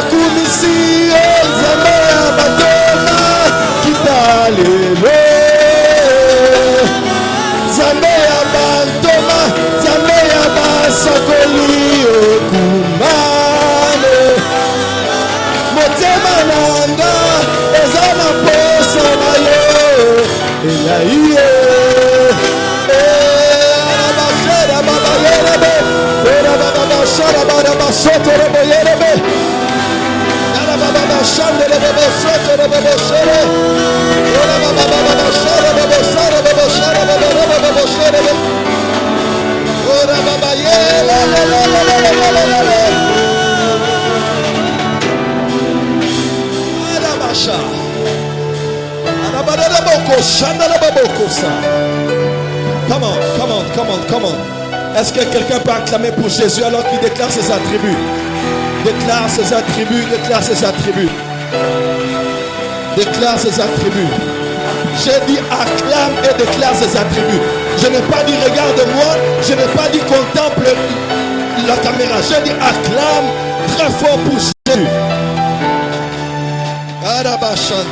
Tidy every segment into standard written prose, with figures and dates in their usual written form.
kumisi nzambe ya batoma kitalelo nzambe ya batoma nzambe ya basakoli okumane motema nanga eza na posa na yo elaiye Come on. Est-ce que quelqu'un peut acclamer pour Jésus alors qu'il déclare ses attributs? Déclare ses attributs. J'ai dit acclame et déclare ses attributs. Je n'ai pas dit regarde-moi, je n'ai pas dit contemple la caméra. J'ai dit acclame très fort pour Jésus. Arabachande.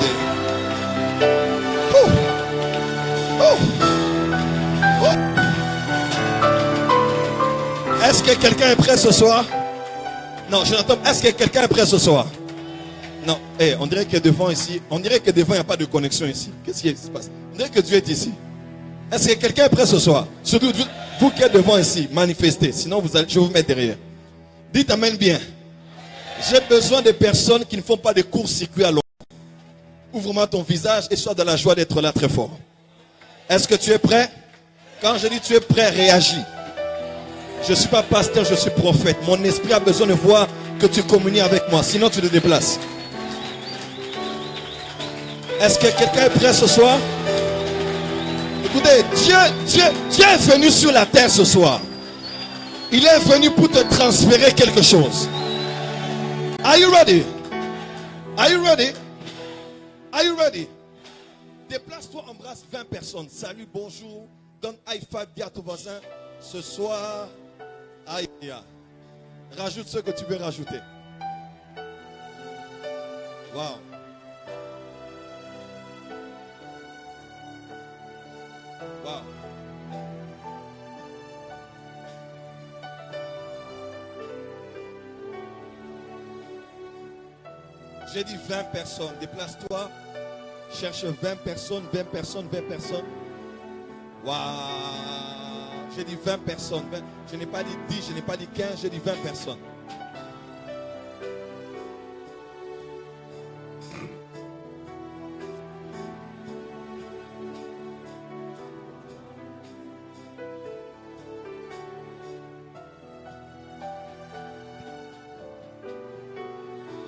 Est-ce que quelqu'un est prêt ce soir? Non, je n'entends pas. Est-ce que quelqu'un est prêt ce soir? Non. On dirait que devant ici, il n'y a pas de connexion ici. Qu'est-ce qui se passe? On dirait que Dieu est ici. Est-ce que quelqu'un est prêt ce soir? Surtout vous qui êtes devant ici, manifestez. Sinon, je vais vous mettre derrière. Dites amen bien. J'ai besoin de personnes qui ne font pas de court-circuit à l'eau. Ouvre-moi ton visage et sois dans la joie d'être là très fort. Est-ce que tu es prêt? Quand je dis tu es prêt, réagis. Je ne suis pas pasteur, je suis prophète. Mon esprit a besoin de voir que tu communies avec moi. Sinon, tu te déplaces. Est-ce que quelqu'un est prêt ce soir? Écoutez, Dieu est venu sur la terre ce soir. Il est venu pour te transférer quelque chose. Are you ready? Are you ready? Are you ready? Déplace-toi, embrasse 20 personnes. Salut, bonjour. Donne high five, dis à ton voisin. Ce soir, aïe, rajoute ce que tu veux rajouter. Wow. Wow. J'ai dit 20 personnes. Déplace-toi. Cherche 20 personnes. Wow. J'ai dit 20 personnes. Je n'ai pas dit 10, je n'ai pas dit 15, j'ai dit 20 personnes.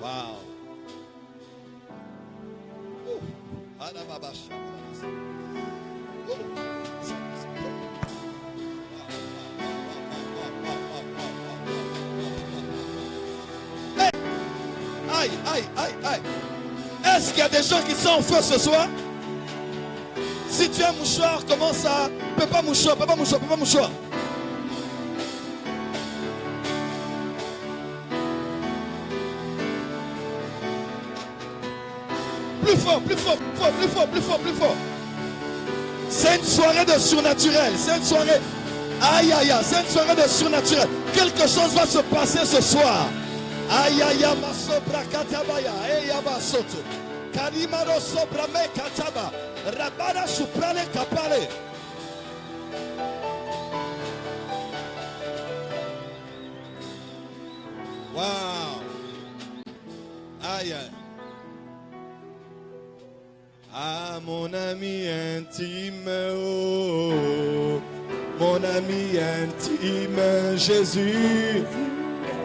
Wow. Aïe. Est-ce qu'il y a des gens qui sont en feu ce soir? Si tu es un mouchoir, commence à... Papa mouchoir. Plus fort. C'est une soirée de surnaturel. C'est une soirée... Aïe. C'est une soirée de surnaturel. Quelque chose va se passer ce soir. Aïe, masobra katabaya, basoto. Karimaro sobra me kataba. Rabara suprale kapale. Wow. Aïe. Ah, mon ami intime, oh, mon ami intime, Jésus.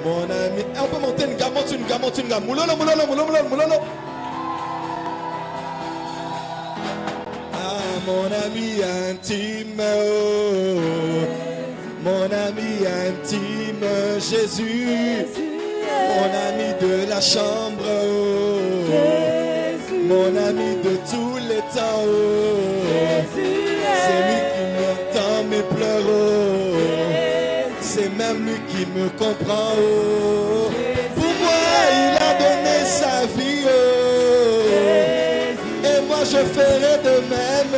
Mon ami, on peut monter une gamme. Moulolo. Ah, mon ami intime, oh, mon ami intime, Jésus. Mon ami de la chambre, oh, mon ami de tous les temps, oh, c'est lui qui m'entend mes pleurs, oh, c'est même lui qui me comprend, oh. Pour moi il Il a donné sa vie. Et moi je ferai de même.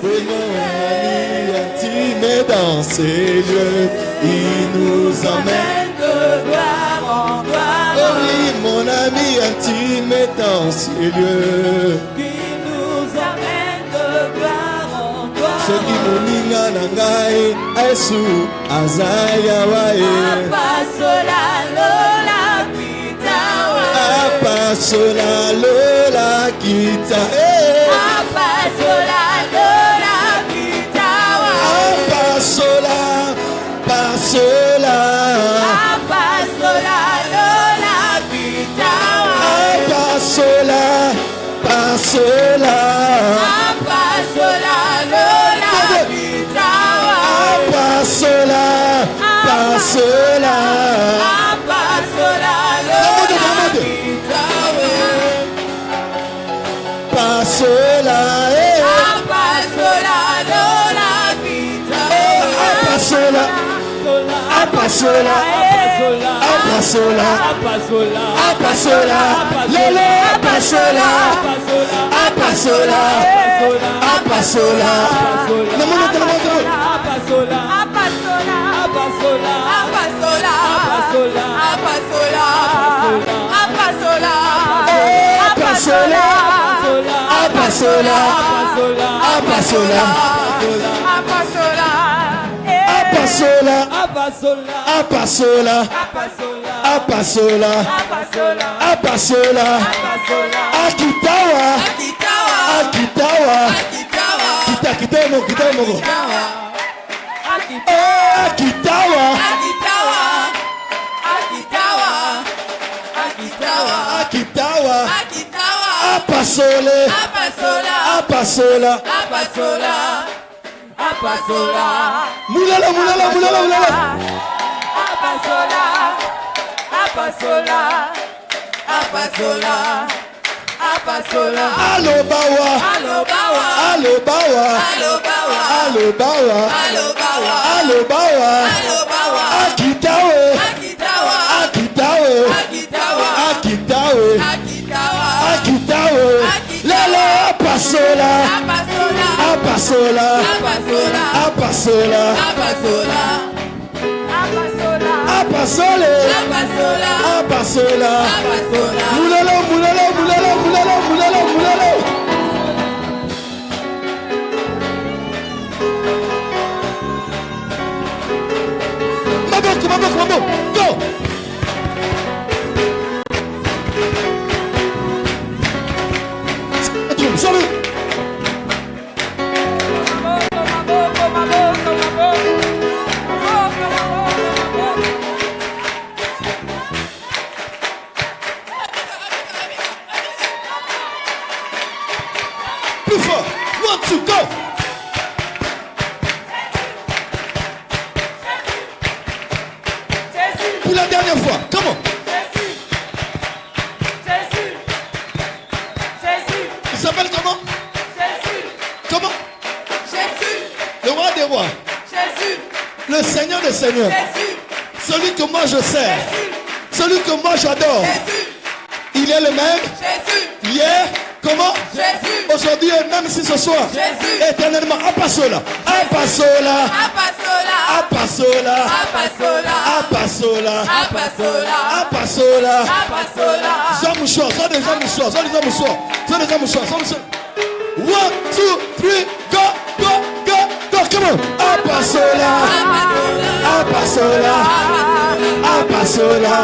Oui, mon ami intime est dans ces lieux. Il nous emmène de gloire en gloire. Oh oui, mon ami intime est dans ces lieux. Il nous emmène de gloire en gloire. Ce qui moninga nangai Aesu Azaya wae. Apasola lola pitawa. Apasola lola kita. Apasola lola pitawa. Apasola, pasola. Apasola lola pitawa. Apasola, pasola. Apasola lola pitawa. Apasola, pasola. Apasola lola pitawa. Pasola, Apasola lola pitawa. Apasola, apasola, apasola, apasola, lele apasola, apasola, apasola. Le monde, le monde. Apasola, Apasola, Apasola, Apasola, Apasola, Apasola, Apasola, apasola, apasola, Apasola, apasola, Apasola, apasola, apasola, apasola, akitawa, akitawa, kita moko, akitawa, akitawa, apasole, apasola, mulala, mulala, mulala, mulala. Alobawa, alobawa, alobawa, alobawa, akitawe, akitawe, akitawe, akitawe, lele apasola, apasola, apasola, apasole, apasola, mulala, mulala, mulala, mulala, mulala, mulala. Maboko, go. Salut. Plus fort. 1, 2, go. Pour la dernière fois. Comment? Il s'appelle comment? Comment? Le roi des rois. Le Seigneur des seigneurs. Celui que moi je sers. Celui que moi j'adore. Il est le même. Hier. Comment? Aujourd'hui et même si ce soir. Éternellement. Apasola. Apasola. Apasola. Apasola. Apasola. Sois mouchoir. Sois déjà mouchoir. Sois déjà mouchoir. Sois déjà mouchoir. 1, 2, 3, go, go, go, go. Come on. Apasola. Apasola. Apasola.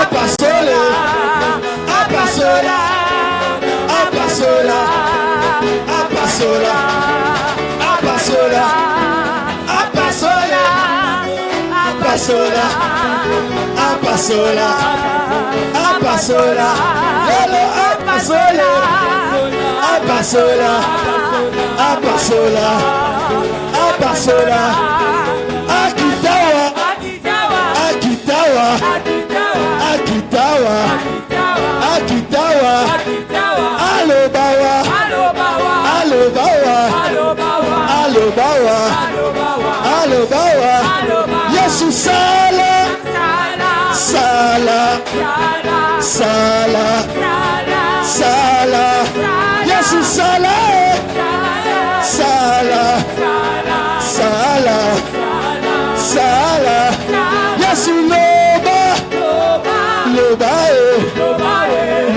Apasola. Apasola. Apasola. Apasola. Apasola. Apasola. Apasola. Apasola. Apasola. Lelo apasola. Apasola. Apasola. Apasola. Akitawa. Akitawa. Akitawa. Akitawa. Alobawa. Alobawa. Alobawa. Alobawa. Yesu sala. Sala. Sala, Sala, Sala, Yesu Sala, Sala, Sala, Sala, Yesu Loba, Loba,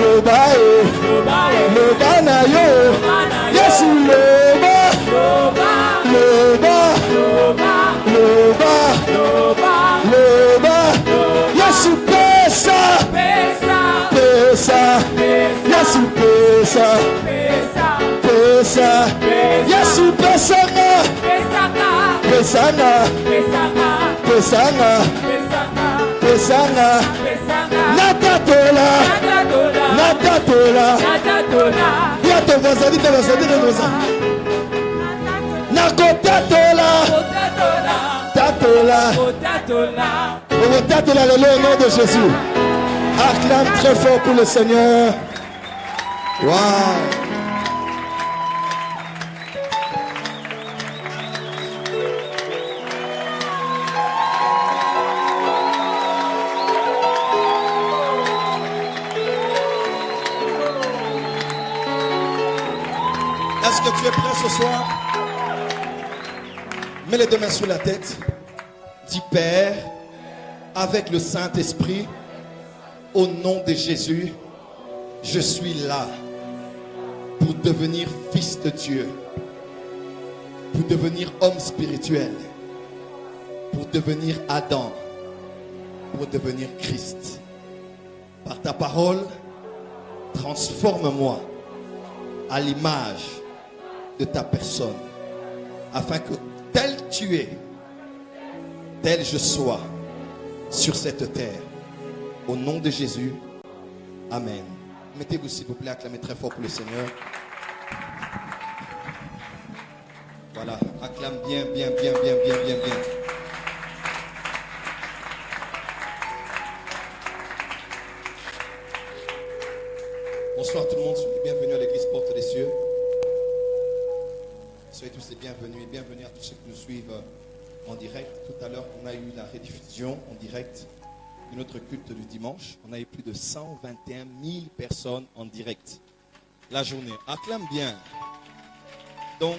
Loba, Loba na yo, Yesu Loba, Loba, Loba, Loba, Yesu pesa, pesa, Yesu pesa, pesa, Yesu pesanga, pesanga, pesanga, pesanga, natatola, natatola, dis à ton voisin, dis à ton voisin, dis à ton voisin, nakotatola, tatola, on va tatola le nom de Jésus. Acclame très fort pour le Seigneur. Waouh. Est-ce que tu es prêt ce soir? Mets les deux mains sur la tête. Dis Père, avec le Saint-Esprit, au nom de Jésus, je suis là pour devenir fils de Dieu, pour devenir homme spirituel, pour devenir Adam, pour devenir Christ. Par ta parole, transforme-moi à l'image de ta personne, afin que tel tu es, tel je sois sur cette terre. Au nom de Jésus, Amen. Mettez-vous s'il vous plaît, acclamez très fort pour le Seigneur. Voilà, acclame bien, bien, bien, bien, bien, bien, bien. Bonsoir tout le monde, bienvenue à l'église Porte des Cieux. Soyez tous les bienvenus et bienvenue à tous ceux qui nous suivent en direct. Tout à l'heure, on a eu la rediffusion en direct de notre culte du dimanche. On a eu plus de 121 000 personnes en direct la journée. Acclame bien. Donc,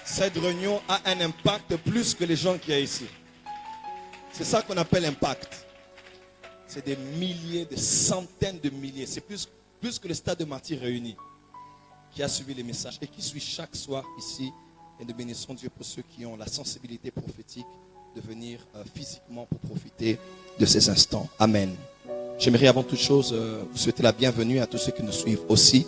cette réunion a un impact plus que les gens qui sont ici. C'est ça qu'on appelle impact. C'est des milliers, des centaines de milliers. C'est plus que le stade de Martyrs réuni qui a suivi les messages et qui suit chaque soir ici. Et nous bénissons Dieu pour ceux qui ont la sensibilité prophétique de venir physiquement pour profiter de ces instants. Amen. J'aimerais avant toute chose vous souhaiter la bienvenue à tous ceux qui nous suivent aussi.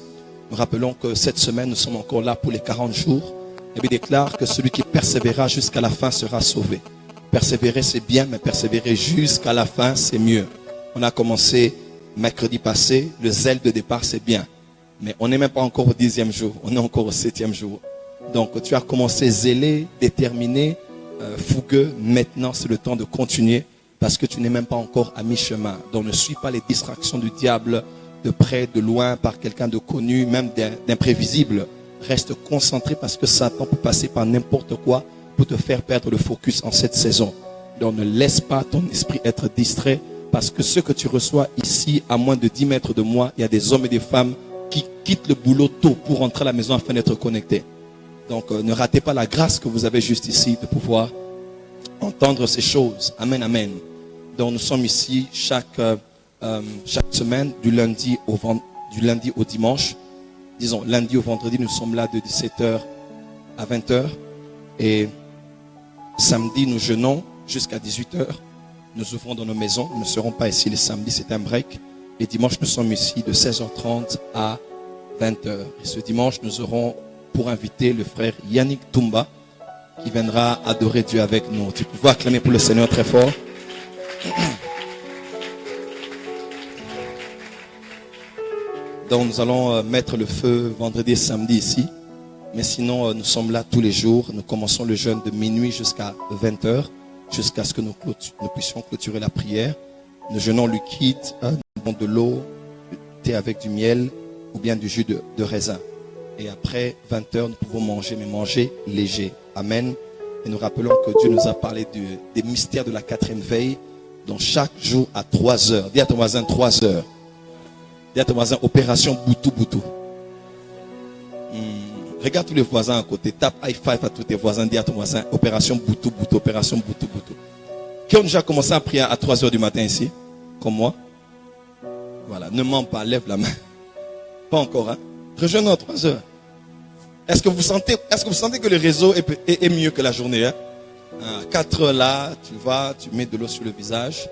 Nous rappelons que cette semaine, nous sommes encore là pour les 40 jours. Et il déclare que celui qui persévérera jusqu'à la fin sera sauvé. Persévérer, c'est bien, mais persévérer jusqu'à la fin, c'est mieux. On a commencé mercredi passé. Le zèle de départ, c'est bien. Mais on n'est même pas encore au 10e jour. On est encore au 7e jour. Donc, tu as commencé zélé, déterminé, fougueux. Maintenant, c'est le temps de continuer parce que tu n'es même pas encore à mi-chemin. Donc, ne suis pas les distractions du diable de près, de loin, par quelqu'un de connu, même d'imprévisible. Reste concentré parce que Satan peut passer par n'importe quoi pour te faire perdre le focus en cette saison. Donc, ne laisse pas ton esprit être distrait parce que ce que tu reçois ici, à moins de 10 mètres de moi, il y a des hommes et des femmes qui quittent le boulot tôt pour rentrer à la maison afin d'être connectés. Donc, ne ratez pas la grâce que vous avez juste ici de pouvoir entendre ces choses. Amen, amen. Donc, nous sommes ici chaque semaine, du lundi au dimanche. Disons, lundi au vendredi, nous sommes là de 17h à 20h. Et samedi, nous jeûnons jusqu'à 18h. Nous ouvrons dans nos maisons. Nous ne serons pas ici les samedis, c'est un break. Et dimanche, nous sommes ici de 16h30 à 20h. Et ce dimanche, nous aurons pour inviter le frère Yannick Toumba qui viendra adorer Dieu avec nous. Tu peux acclamer pour le Seigneur très fort. Donc nous allons mettre le feu vendredi et samedi ici. Mais sinon, nous sommes là tous les jours. Nous commençons le jeûne de minuit jusqu'à 20h, jusqu'à ce que nous puissions clôturer la prière. Nous jeûnons liquide, de l'eau, du thé avec du miel ou bien du jus de raisin. Et après 20h, nous pouvons manger, mais manger léger. Amen. Et nous rappelons que Dieu nous a parlé des mystères de la 4e veille. Donc chaque jour à 3 heures. Dis à ton voisin 3 heures. Dis à ton voisin opération Boutou Boutou. Regarde tous les voisins à côté. Tape high five à tous tes voisins. Dis à ton voisin opération Boutou Boutou. Opération Boutou Boutou. Qui ont déjà commencé à prier à 3 heures du matin ici? Comme moi? Voilà. Ne mens pas. Lève la main. Pas encore, hein? Rejoins-nous à 3 heures. Est-ce que vous sentez que le réseau est mieux que la journée, hein? À 4 heures là, tu vas, tu mets de l'eau sur le visage.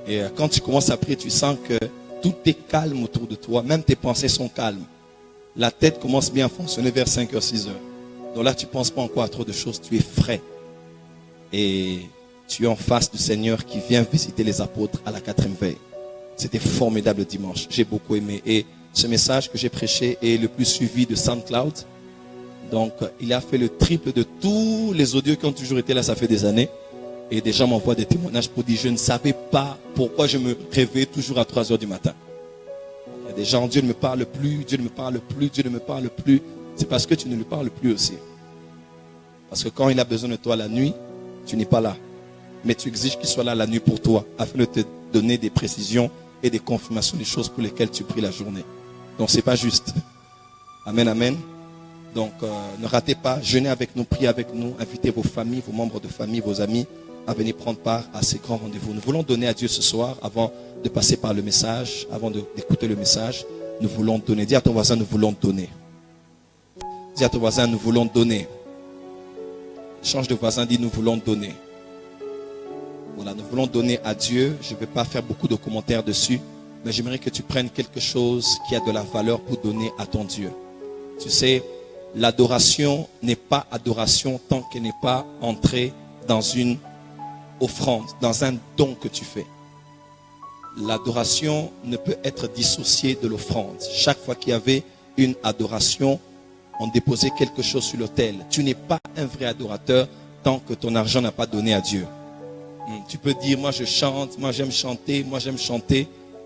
Et quand tu commences à prier, tu sens que tout est calme autour de toi. Même tes pensées sont calmes. La tête commence bien à fonctionner vers 5 heures, 6 heures. Donc là, tu ne penses pas encore à trop de choses. Tu es frais. Et tu es en face du Seigneur qui vient visiter les apôtres à la 4e veille. C'était formidable dimanche. J'ai beaucoup aimé. Et ce message que j'ai prêché est le plus suivi de SoundCloud. Donc, il a fait le triple de tous les audios qui ont toujours été là, ça fait des années. Et des gens m'envoient des témoignages pour dire, je ne savais pas pourquoi je me réveille toujours à 3 heures du matin. Il y a des gens, Dieu ne me parle plus, Dieu ne me parle plus, Dieu ne me parle plus. C'est parce que tu ne lui parles plus aussi. Parce que quand il a besoin de toi la nuit, tu n'es pas là. Mais tu exiges qu'il soit là la nuit pour toi, afin de te donner des précisions et des confirmations des choses pour lesquelles tu pries la journée. Donc, c'est pas juste. Amen, amen. Donc, ne ratez pas, jeûnez avec nous, priez avec nous, invitez vos familles, vos membres de famille, vos amis à venir prendre part à ces grands rendez-vous. Nous voulons donner à Dieu ce soir, avant de passer par le message, avant d'écouter le message, nous voulons donner. Dis à ton voisin, nous voulons donner. Dis à ton voisin, nous voulons donner. Change de voisin, dis, nous voulons donner. Voilà, nous voulons donner à Dieu. Je ne vais pas faire beaucoup de commentaires dessus, mais j'aimerais que tu prennes quelque chose qui a de la valeur pour donner à ton Dieu. Tu sais, l'adoration n'est pas adoration tant qu'elle n'est pas entrée dans une offrande, dans un don que tu fais. L'adoration ne peut être dissociée de l'offrande. Chaque fois qu'il y avait une adoration, on déposait quelque chose sur l'autel. Tu n'es pas un vrai adorateur tant que ton argent n'a pas donné à Dieu. Tu peux dire, moi je chante, moi j'aime chanter,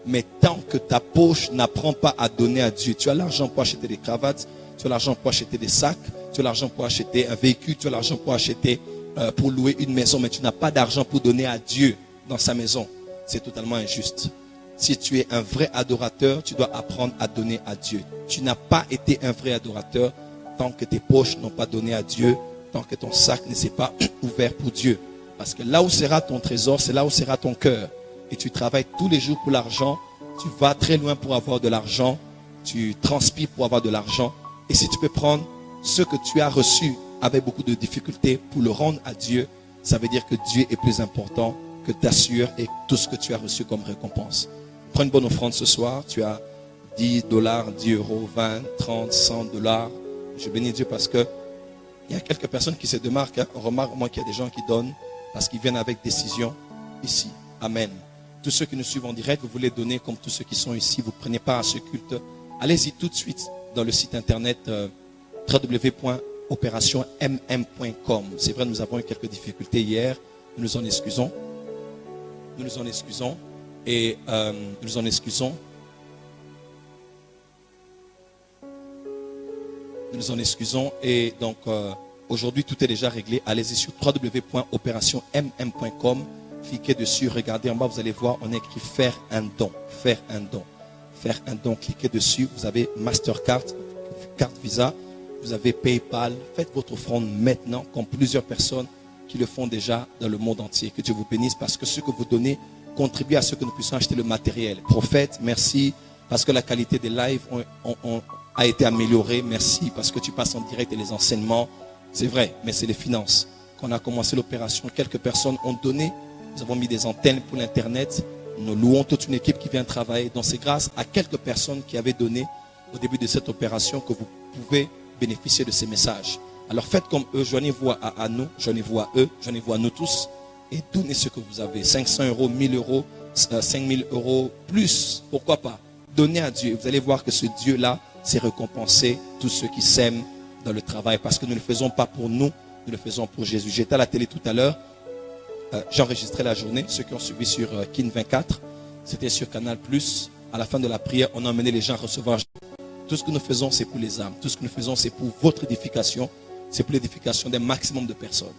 mais tant que ta poche n'apprend pas à donner à Dieu, tu as l'argent pour acheter des cravates, tu as l'argent pour acheter des sacs, tu as l'argent pour acheter un véhicule, tu as l'argent pour acheter, pour louer une maison, mais tu n'as pas d'argent pour donner à Dieu dans sa maison. C'est totalement injuste. Si tu es un vrai adorateur, tu dois apprendre à donner à Dieu. Tu n'as pas été un vrai adorateur tant que tes poches n'ont pas donné à Dieu, tant que ton sac ne s'est pas ouvert pour Dieu. Parce que là où sera ton trésor, c'est là où sera ton cœur. Et tu travailles tous les jours pour l'argent, tu vas très loin pour avoir de l'argent, tu transpires pour avoir de l'argent. Et si tu peux prendre ce que tu as reçu avec beaucoup de difficultés pour le rendre à Dieu, ça veut dire que Dieu est plus important que ta sueur et tout ce que tu as reçu comme récompense. Prends une bonne offrande ce soir. Tu as 10 $, 10 euros, 20, 30, 100 $. Je bénis Dieu parce que il y a quelques personnes qui se démarquent. On remarque moi qu'il y a des gens qui donnent parce qu'ils viennent avec décision ici. Amen. Tous ceux qui nous suivent en direct, vous voulez donner comme tous ceux qui sont ici. Vous prenez part à ce culte. Allez-y tout de suite dans le site internet www.operationmm.com. C'est vrai, nous avons eu quelques difficultés hier. Nous nous en excusons. Nous nous en excusons. Et nous nous en excusons. Nous nous en excusons. Et donc, aujourd'hui, tout est déjà réglé. Allez-y sur www.operationmm.com. Cliquez dessus. Regardez en bas, vous allez voir, on a écrit faire un don. Faire un don. Faire un don. Cliquez dessus. Vous avez Mastercard, carte Visa. Vous avez PayPal. Faites votre offrande maintenant, comme plusieurs personnes qui le font déjà dans le monde entier. Que Dieu vous bénisse parce que ce que vous donnez contribue à ce que nous puissions acheter le matériel. Prophète, merci parce que la qualité des lives a été améliorée. Merci parce que tu passes en direct et les enseignements. C'est vrai, mais c'est les finances. Quand on a commencé l'opération, quelques personnes ont donné. Nous avons mis des antennes pour l'Internet. Nous louons toute une équipe qui vient travailler. Donc c'est grâce à quelques personnes qui avaient donné au début de cette opération que vous pouvez bénéficier de ces messages. Alors faites comme eux, joignez-vous à nous, joignez-vous à eux, joignez-vous à nous tous et donnez ce que vous avez. 500 euros, 1000 euros, 5000 euros, plus, pourquoi pas. Donnez à Dieu. Vous allez voir que ce Dieu-là, c'est récompenser tous ceux qui s'aiment dans le travail parce que nous ne le faisons pas pour nous, nous le faisons pour Jésus. J'étais à la télé tout à l'heure, j'enregistrais la journée, ceux qui ont suivi sur KIN 24, c'était sur Canal+. À la fin de la prière, on a emmené les gens à recevoir. Tout ce que nous faisons, c'est pour les âmes. Tout ce que nous faisons, c'est pour votre édification. C'est pour l'édification d'un maximum de personnes.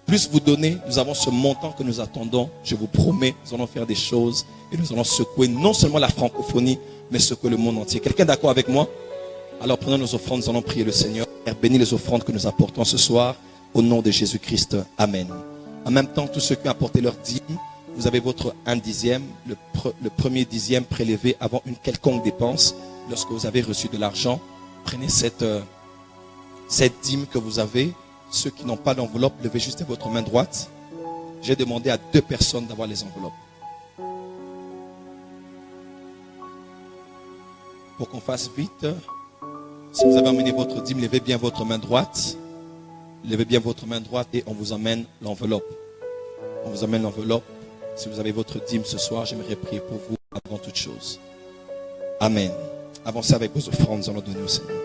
plus vous donnez, nous avons ce montant que nous attendons. Je vous promets, nous allons faire des choses et nous allons secouer non seulement la francophonie, mais secouer le monde entier. Quelqu'un est d'accord avec moi? Alors prenons nos offrandes, nous allons prier le Seigneur. Bénis les offrandes que nous apportons ce soir au nom de Jésus-Christ. Amen. En même temps, tous ceux qui ont apporté leur dîme, vous avez votre 1 dixième, le premier dixième prélevé avant une quelconque dépense. Lorsque vous avez reçu de l'argent, prenez cette dîme que vous avez. Ceux qui n'ont pas d'enveloppe, levez juste votre main droite. J'ai demandé à 2 personnes d'avoir les enveloppes. Pour qu'on fasse vite, si vous avez amené votre dîme, levez bien votre main droite. Levez bien votre main droite et on vous amène l'enveloppe. On vous amène l'enveloppe. Si vous avez votre dîme ce soir, j'aimerais prier pour vous avant toute chose. Amen. Avancez avec vos offrandes, nous allons donner au Seigneur.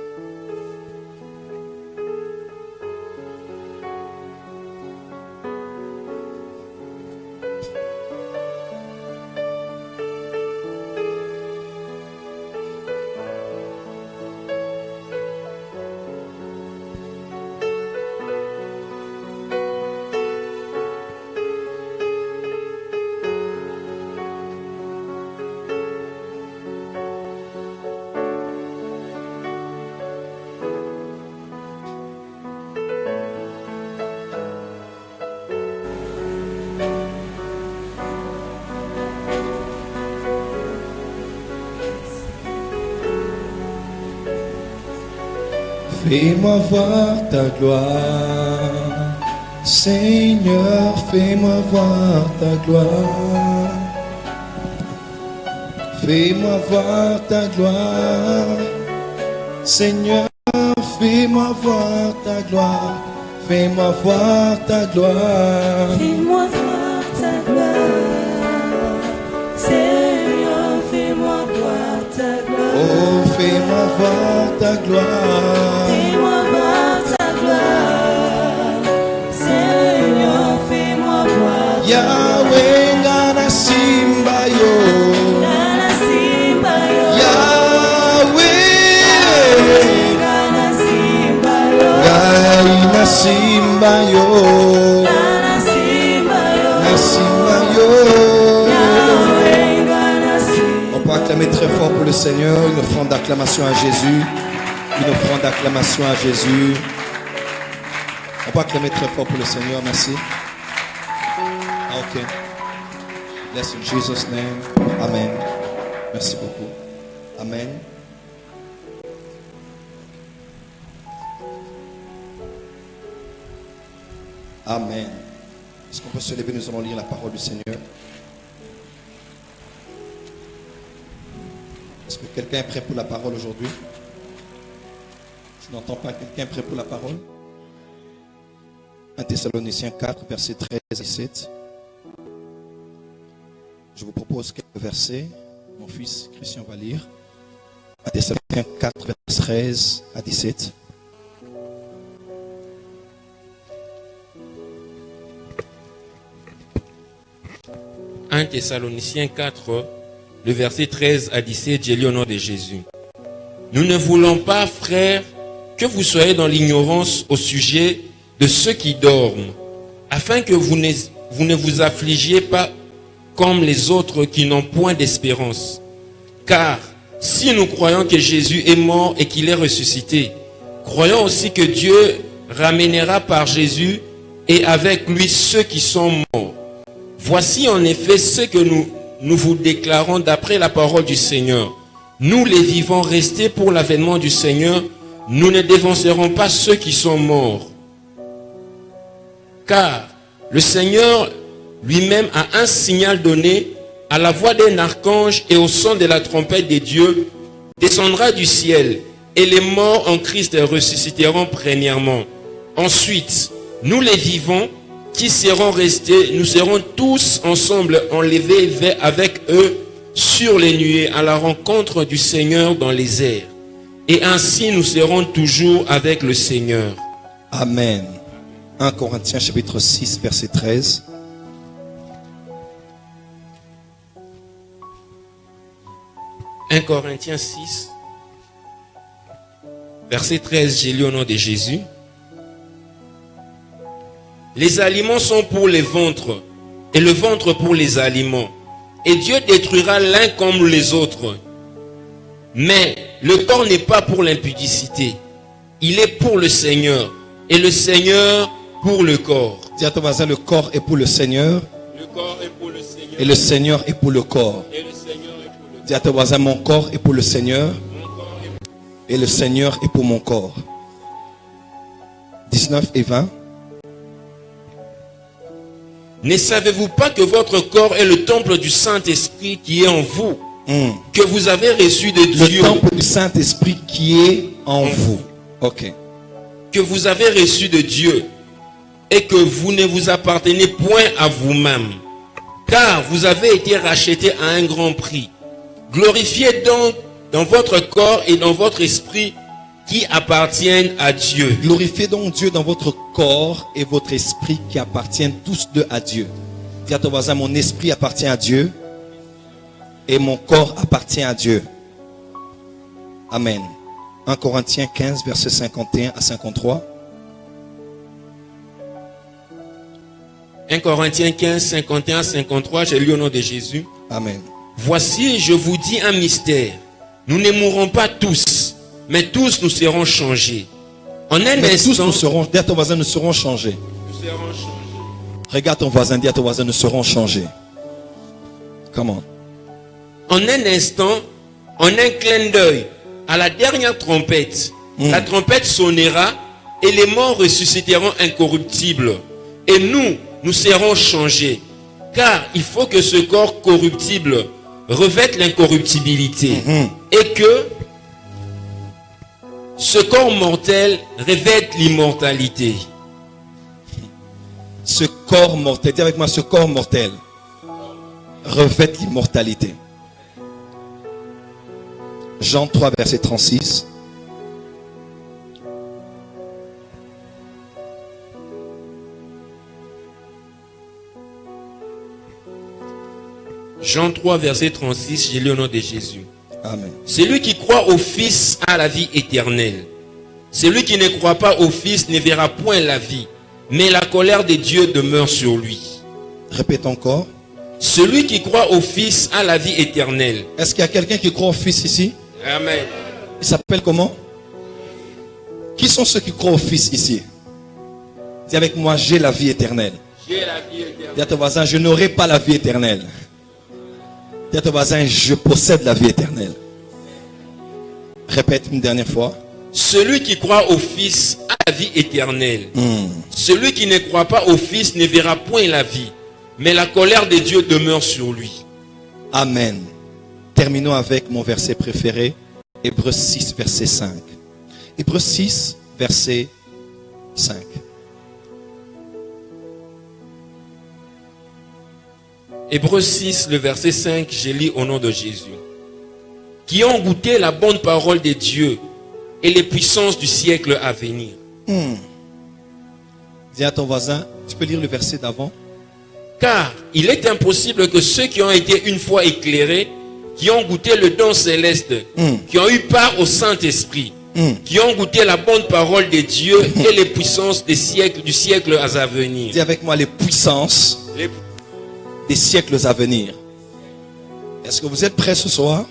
Fais-moi voir ta gloire, Seigneur, fais-moi voir ta gloire. Fais-moi voir ta gloire, Seigneur, fais-moi voir ta gloire. Fais-moi voir ta gloire. Fais-moi voir ta gloire. Seigneur, fais-moi voir ta gloire. Oh, fais-moi voir ta gloire. Fais-moi voir ta gloire. Seigneur, fais-moi voir ta gloire. Yahweh, Nana Simba yo. Nana Simba yo. Yahweh, Nana Simba yo. Nana Simba yo. Nana Simba yo. Nana Simba yo. Yahweh, Nana Simba. On peut acclamer très fort pour le Seigneur, une offrande d'acclamation à Jésus. Une offrande d'acclamation à Jésus. On peut acclamer très fort pour le Seigneur, merci. Ah, ok. Bless in Jesus' name. Amen. Merci beaucoup. Amen. Amen. Est-ce qu'on peut se lever? Nous allons lire la parole du Seigneur. Est-ce que quelqu'un est prêt pour la parole aujourd'hui? Je n'entends pas. Quelqu'un est prêt pour la parole? 1 Thessaloniciens 4, versets 13 et 17. Je vous propose quelques versets. Mon fils Christian va lire. 1 Thessaloniciens 4, versets 13 à 17. « 1 Thessaloniciens 4, le verset 13 à 17, j'ai lu au nom de Jésus. Nous ne voulons pas, frères, que vous soyez dans l'ignorance au sujet de ceux qui dorment, afin que vous ne vous affligiez pas comme les autres qui n'ont point d'espérance. Car si nous croyons que Jésus est mort et qu'il est ressuscité, croyons aussi que Dieu ramènera par Jésus et avec lui ceux qui sont morts. Voici en effet ce que nous vous déclarons d'après la parole du Seigneur. Nous les vivants restés pour l'avènement du Seigneur, nous ne dévancerons pas ceux qui sont morts. Car le Seigneur lui-même a un signal donné, à la voix d'un archange et au son de la trompette de Dieu, descendra du ciel, et les morts en Christ ressusciteront premièrement. Ensuite, nous les vivants qui seront restés, nous serons tous ensemble enlevés avec eux sur les nuées à la rencontre du Seigneur dans les airs. Et ainsi nous serons toujours avec le Seigneur. Amen. 1 Corinthiens chapitre 6, verset 13. « 1 Corinthiens 6, verset 13, j'ai lu au nom de Jésus. Les aliments sont pour les ventres, et le ventre pour les aliments. Et Dieu détruira l'un comme les autres. Mais le corps n'est pas pour l'impudicité. Il est pour le Seigneur. Et le Seigneur pour le corps. Dis à ton voisin, le corps est pour le Seigneur. Le corps est pour le Seigneur. Et le Seigneur est pour le corps. Et le Seigneur est pour le corps. Dis à ton voisin, mon corps est pour le Seigneur. Mon corps est pour... Et le Seigneur est pour mon corps. 19 et 20. Ne savez-vous pas que votre corps est le temple du Saint-Esprit qui est en vous, que vous avez reçu de Dieu, Le temple du Saint-Esprit qui est en vous. Ok. que vous avez reçu de Dieu, et que vous ne vous appartenez point à vous-même, car vous avez été rachetés à un grand prix. Glorifiez donc dans votre corps et dans votre esprit qui appartiennent à Dieu. Glorifiez donc Dieu dans votre corps et votre esprit qui appartiennent tous deux à Dieu. Dis à ton voisin, mon esprit appartient à Dieu et mon corps appartient à Dieu. Amen. 1 Corinthiens 15, versets 51 à 53. 1 Corinthiens 15, 51, 53, j'ai lu au nom de Jésus. Amen. Voici, je vous dis un mystère. Nous ne mourrons pas tous, mais tous nous serons changés. En un Mais tous instant, nous serons, dis à ton voisin, nous serons changés. nous serons changés. Regarde ton voisin, dis à ton voisin, nous serons changés. Comment? En un instant, en un clin d'œil, à la dernière trompette, la trompette sonnera et les morts ressusciteront incorruptibles. Et nous serons changés. Car il faut que ce corps corruptible revête l'incorruptibilité. Et que ce corps mortel revête l'immortalité. Ce corps mortel, dis avec moi, ce corps mortel revête l'immortalité. Jean 3, verset 36. Jean 3, verset 36, j'ai lu au nom de Jésus. Amen. Celui qui croit au Fils a la vie éternelle. Celui qui ne croit pas au Fils ne verra point la vie, mais la colère de Dieu demeure sur lui. Répète encore. Celui qui croit au Fils a la vie éternelle. Est-ce qu'il y a quelqu'un qui croit au Fils ici? Amen. Il s'appelle comment? Qui sont ceux qui croient au Fils ici? Dis avec moi, j'ai la vie éternelle. J'ai la vie éternelle. Dis à ton voisin, je n'aurai pas la vie éternelle. Dis à ton voisin, je possède la vie éternelle. Répète une dernière fois. Celui qui croit au Fils a la vie éternelle. Celui qui ne croit pas au Fils ne verra point la vie, mais la colère de Dieu demeure sur lui. Amen. Terminons avec mon verset préféré, Hébreux 6, verset 5. Hébreux 6, verset 5. Hébreux 6, le verset 5, je lis au nom de Jésus. Qui ont goûté la bonne parole de Dieu et les puissances du siècle à venir. Dis à ton voisin, tu peux lire le verset d'avant? Car il est impossible que ceux qui ont été une fois éclairés, qui ont goûté le don céleste, qui ont eu part au Saint-Esprit, qui ont goûté la bonne parole de Dieu et les puissances du siècle à venir. Dis avec moi les puissances des siècles à venir. Est-ce que vous êtes prêts ce soir?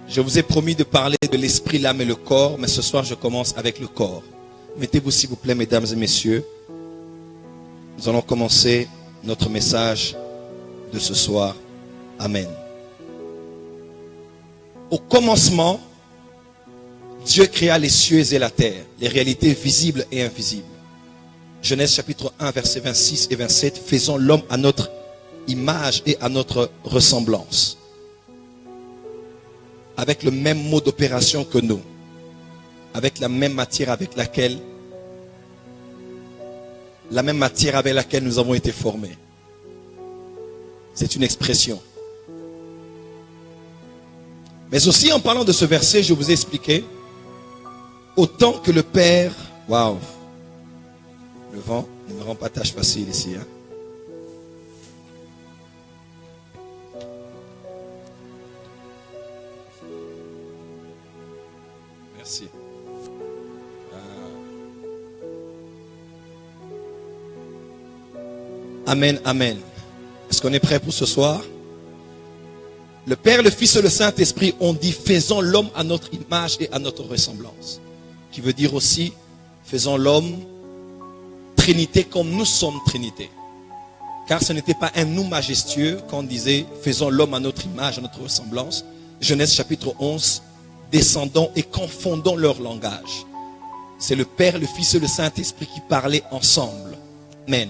Je vous ai promis de parler de l'esprit, l'âme et le corps, mais ce soir je commence avec le corps. Mettez-vous s'il vous plaît, mesdames et messieurs. Nous allons commencer notre message de ce soir. Amen. Au commencement, Dieu créa les cieux et la terre, les réalités visibles et invisibles. Genèse chapitre 1, versets 26 et 27. Faisons l'homme à notre image et à notre ressemblance. Avec le même mode d'opération que nous. Avec la même matière avec laquelle nous avons été formés. C'est une expression. Mais aussi en parlant de ce verset, je vous ai expliqué, autant que le Père, waouh, le vent ne me rend pas tâche facile ici. Hein? Merci. Amen, amen. Est-ce qu'on est prêt pour ce soir? Le Père, le Fils et le Saint-Esprit ont dit, faisons l'homme à notre image et à notre ressemblance. Qui veut dire aussi, faisons l'homme Trinité comme nous sommes Trinité. Car ce n'était pas un nous majestueux quand on disait, faisons l'homme à notre image, à notre ressemblance. Genèse chapitre 11, descendons et confondons leur langage. C'est le Père, le Fils et le Saint-Esprit qui parlaient ensemble. Amen.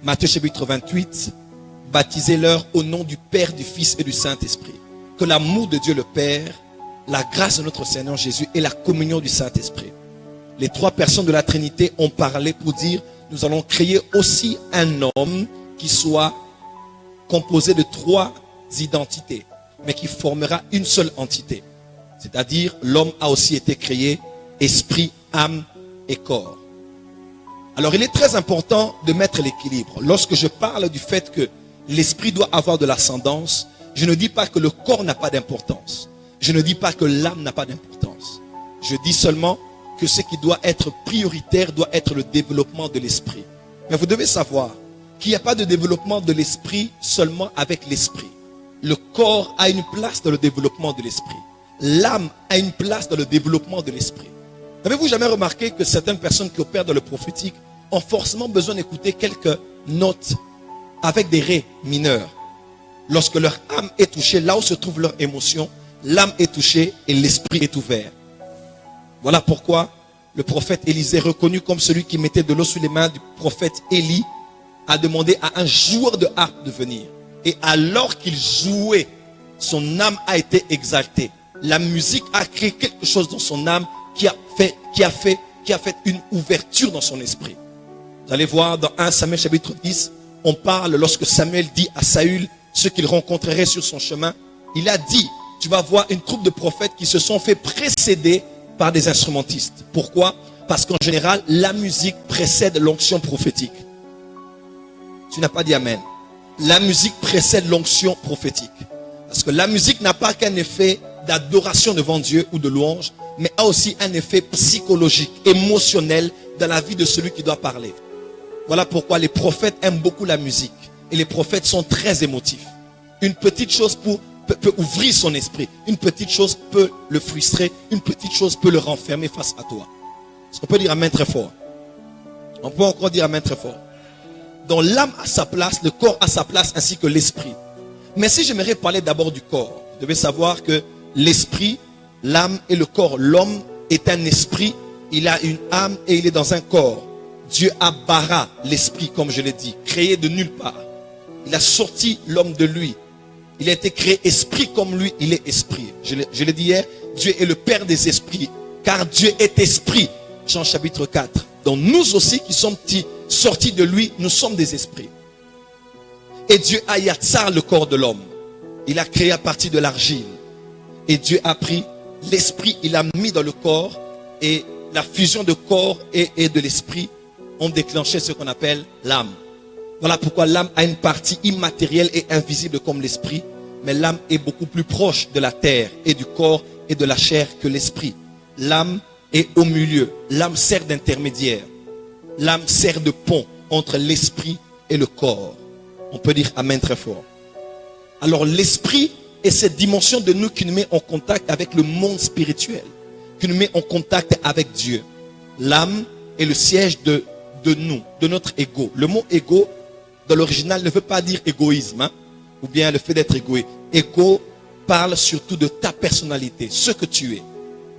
Matthieu chapitre 28, baptisez-leur au nom du Père, du Fils et du Saint-Esprit. Que l'amour de Dieu le Père, la grâce de notre Seigneur Jésus et la communion du Saint-Esprit. Les trois personnes de la Trinité ont parlé pour dire, nous allons créer aussi un homme qui soit composé de trois identités, mais qui formera une seule entité. C'est-à-dire, l'homme a aussi été créé esprit, âme et corps. Alors, il est très important de mettre l'équilibre. Lorsque je parle du fait que l'esprit doit avoir de l'ascendance, je ne dis pas que le corps n'a pas d'importance. Je ne dis pas que l'âme n'a pas d'importance. Je dis seulement que ce qui doit être prioritaire doit être le développement de l'esprit. Mais vous devez savoir qu'il n'y a pas de développement de l'esprit seulement avec l'esprit. Le corps a une place dans le développement de l'esprit. L'âme a une place dans le développement de l'esprit. Avez-vous jamais remarqué que certaines personnes qui opèrent dans le prophétique ont forcément besoin d'écouter quelques notes avec des ré mineurs? Lorsque leur âme est touchée, là où se trouve leur émotion, l'âme est touchée et l'esprit est ouvert. Voilà pourquoi le prophète Élisée, reconnu comme celui qui mettait de l'eau sur les mains du prophète Élie, a demandé à un joueur de harpe de venir. Et alors qu'il jouait, son âme a été exaltée. La musique a créé quelque chose dans son âme qui a fait une ouverture dans son esprit. Vous allez voir dans 1 Samuel chapitre 10, on parle lorsque Samuel dit à Saül ce qu'il rencontrerait sur son chemin. Il a dit, tu vas voir une troupe de prophètes qui se sont fait précéder par des instrumentistes. Pourquoi? Parce qu'en général, la musique précède l'onction prophétique. Tu n'as pas dit amen. La musique précède l'onction prophétique. Parce que la musique n'a pas qu'un effet d'adoration devant Dieu ou de louange, mais a aussi un effet psychologique, émotionnel dans la vie de celui qui doit parler. Voilà pourquoi les prophètes aiment beaucoup la musique. Et les prophètes sont très émotifs. Une petite chose peut ouvrir son esprit. Une petite chose peut le frustrer. Une petite chose peut le renfermer face à toi. Est-ce qu'on peut dire amen très fort? On peut encore dire amen très fort. Donc l'âme a sa place, le corps a sa place, ainsi que l'esprit. Mais si j'aimerais parler d'abord du corps, vous devez savoir que l'esprit, l'âme et le corps, l'homme est un esprit, il a une âme et il est dans un corps. Dieu a bara l'esprit, comme je l'ai dit, créé de nulle part. Il a sorti l'homme de lui. Il a été créé esprit comme lui, il est esprit. Je l'ai dit hier, Dieu est le Père des esprits, car Dieu est esprit. Jean chapitre 4. Donc nous aussi qui sommes sortis de lui, nous sommes des esprits. Et Dieu a yatsar le corps de l'homme. Il a créé à partir de l'argile. Et Dieu a pris l'esprit, il a mis dans le corps. Et la fusion de corps et de l'esprit ont déclenché ce qu'on appelle l'âme. Voilà pourquoi l'âme a une partie immatérielle et invisible comme l'esprit. Mais l'âme est beaucoup plus proche de la terre et du corps et de la chair que l'esprit. L'âme est au milieu. L'âme sert d'intermédiaire. L'âme sert de pont entre l'esprit et le corps. On peut dire amen très fort. Alors l'esprit est cette dimension de nous qui nous met en contact avec le monde spirituel, qui nous met en contact avec Dieu. L'âme est le siège de nous, de notre ego. Le mot ego, dans l'original, ne veut pas dire égoïsme, hein, ou bien le fait d'être égoïste. Ego parle surtout de ta personnalité, ce que tu es.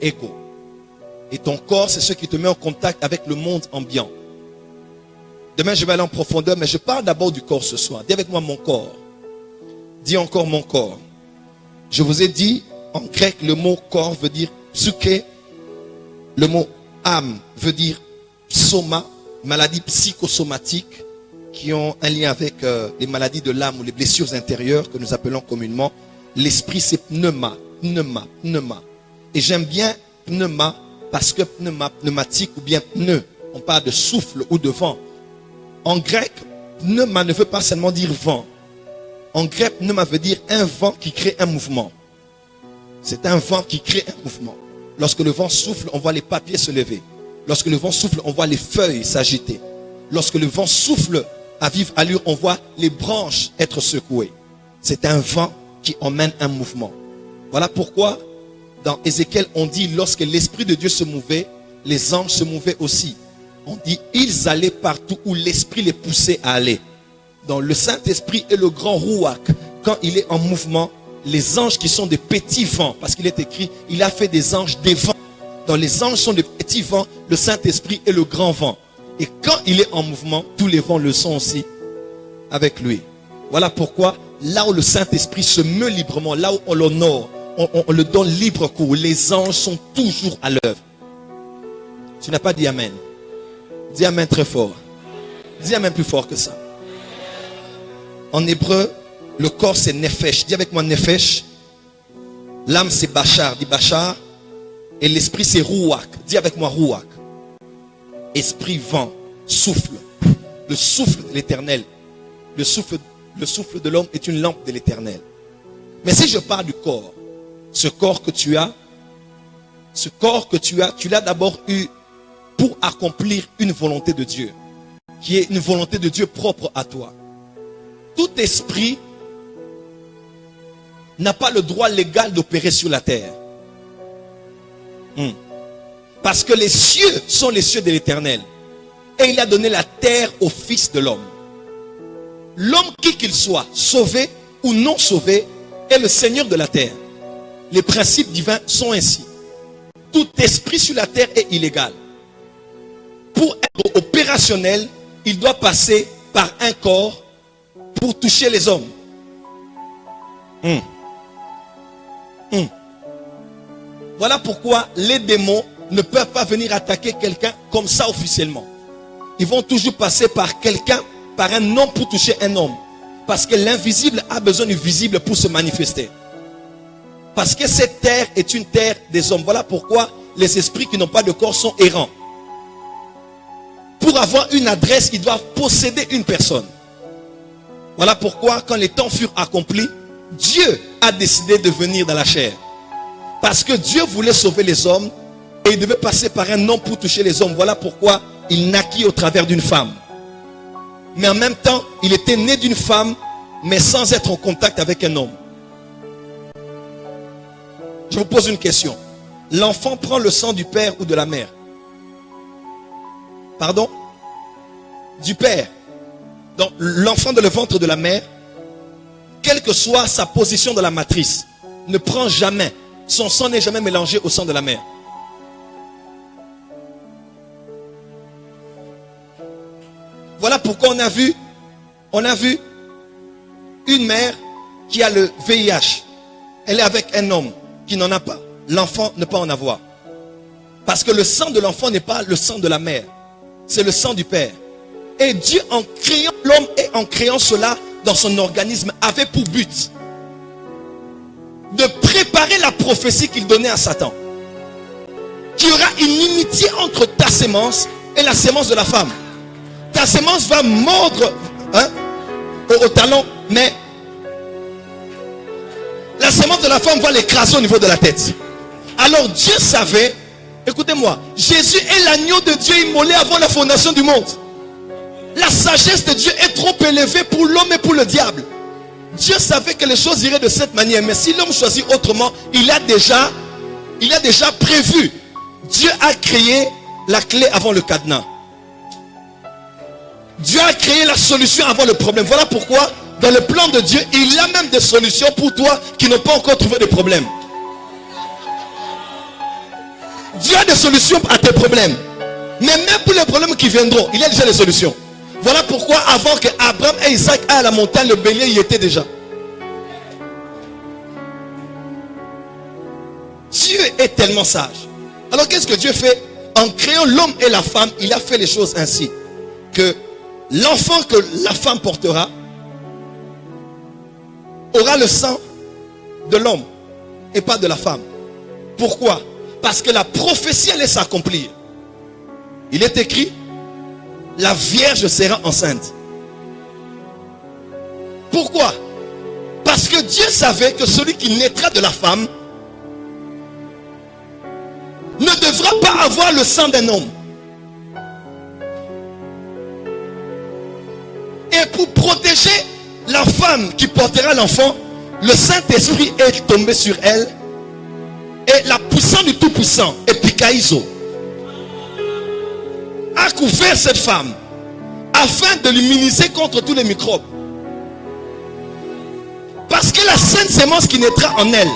Ego. Et ton corps, c'est ce qui te met en contact avec le monde ambiant. Demain, je vais aller en profondeur, mais je parle d'abord du corps ce soir. Dis avec moi mon corps. Dis encore mon corps. Je vous ai dit, en grec, le mot corps veut dire psyché. Le mot âme veut dire soma, maladies psychosomatiques qui ont un lien avec les maladies de l'âme ou les blessures intérieures que nous appelons communément. L'esprit, c'est pneuma, pneuma, pneuma. Et j'aime bien pneuma parce que pneuma, pneumatique ou bien pneu, on parle de souffle ou de vent. En grec, pneuma ne veut pas seulement dire vent. En grec, pneuma veut dire un vent qui crée un mouvement. C'est un vent qui crée un mouvement. Lorsque le vent souffle, on voit les papiers se lever. Lorsque le vent souffle, on voit les feuilles s'agiter. Lorsque le vent souffle, à vive allure, on voit les branches être secouées. C'est un vent qui emmène un mouvement. Voilà pourquoi dans Ézéchiel, on dit lorsque l'Esprit de Dieu se mouvait, les anges se mouvaient aussi. On dit ils allaient partout où l'Esprit les poussait à aller. Donc le Saint-Esprit est le grand rouak. Quand il est en mouvement, les anges qui sont des petits vents, parce qu'il est écrit, il a fait des anges des vents. Donc les anges sont des petits vents, le Saint-Esprit est le grand vent. Et quand il est en mouvement, tous les vents le sont aussi avec lui. Voilà pourquoi, là où le Saint-Esprit se meut librement, là où on l'honore, on le donne libre cours, les anges sont toujours à l'œuvre. Tu n'as pas dit Amen. Dis Amen très fort. Dis Amen plus fort que ça. En hébreu, le corps c'est Nefesh. Dis avec moi Nefesh. L'âme c'est Bachar. Dis Bachar. Et l'esprit c'est Rouak. Dis avec moi Rouak. Esprit, vent, souffle. Le souffle de l'éternel. Le souffle de l'homme est une lampe de l'éternel. Mais si je parle du corps, ce corps que tu as, tu l'as d'abord eu pour accomplir une volonté de Dieu, qui est une volonté de Dieu propre à toi. Tout esprit n'a pas le droit légal d'opérer sur la terre. Parce que les cieux sont les cieux de l'éternel. Et il a donné la terre au Fils de l'homme. L'homme qui qu'il soit, sauvé ou non sauvé, est le Seigneur de la terre. Les principes divins sont ainsi. Tout esprit sur la terre est illégal. Pour être opérationnel, il doit passer par un corps pour toucher les hommes. Voilà pourquoi les démons ne peuvent pas venir attaquer quelqu'un comme ça officiellement. Ils vont toujours passer par quelqu'un, par un homme pour toucher un homme. Parce que l'invisible a besoin du visible pour se manifester. Parce que cette terre est une terre des hommes. Voilà pourquoi les esprits qui n'ont pas de corps sont errants. Pour avoir une adresse, ils doivent posséder une personne. Voilà pourquoi quand les temps furent accomplis, Dieu a décidé de venir dans la chair. Parce que Dieu voulait sauver les hommes et il devait passer par un homme pour toucher les hommes. Voilà pourquoi il naquit au travers d'une femme. Mais en même temps, il était né d'une femme, mais sans être en contact avec un homme. Je vous pose une question. L'enfant prend le sang du père ou de la mère? Pardon? Du père. Donc l'enfant dans le ventre de la mère, quelle que soit sa position dans la matrice, ne prend jamais, son sang n'est jamais mélangé au sang de la mère. Voilà pourquoi on a vu une mère qui a le VIH. Elle est avec un homme qui n'en a pas. L'enfant ne peut pas en avoir. Parce que le sang de l'enfant n'est pas le sang de la mère. C'est le sang du père. Et Dieu, en créant l'homme et en créant cela dans son organisme, avait pour but de préparer la prophétie qu'il donnait à Satan. Qu'il y aura une inimitié entre ta sémence et la sémence de la femme. Ta sémence va mordre au talon, mais la sémence de la femme va l'écraser au niveau de la tête. Alors Dieu savait, écoutez-moi, Jésus est l'agneau de Dieu immolé avant la fondation du monde. La sagesse de Dieu est trop élevée pour l'homme et pour le diable. Dieu savait que les choses iraient de cette manière, mais si l'homme choisit autrement, il a déjà prévu. Dieu a créé la clé avant le cadenas. Dieu a créé la solution avant le problème. Voilà pourquoi, dans le plan de Dieu, il a même des solutions pour toi qui n'ont pas encore trouvé de problème. Dieu a des solutions à tes problèmes. Mais même pour les problèmes qui viendront, il y a déjà des solutions. Voilà pourquoi, avant que Abraham et Isaac aillent à la montagne, le bélier y était déjà. Dieu est tellement sage. Alors qu'est-ce que Dieu fait? En créant l'homme et la femme, il a fait les choses ainsi. Que l'enfant que la femme portera aura le sang de l'homme et pas de la femme. Pourquoi? Parce que la prophétie allait s'accomplir. Il est écrit, la Vierge sera enceinte. Pourquoi? Parce que Dieu savait que celui qui naîtra de la femme ne devra pas avoir le sang d'un homme. protéger la femme qui portera l'enfant, le Saint-Esprit est tombé sur elle. Et la puissance du Tout-Puissant, Epikaïso, a couvert cette femme afin de l'immuniser contre tous les microbes. Parce que la sainte sémence qui naîtra en elle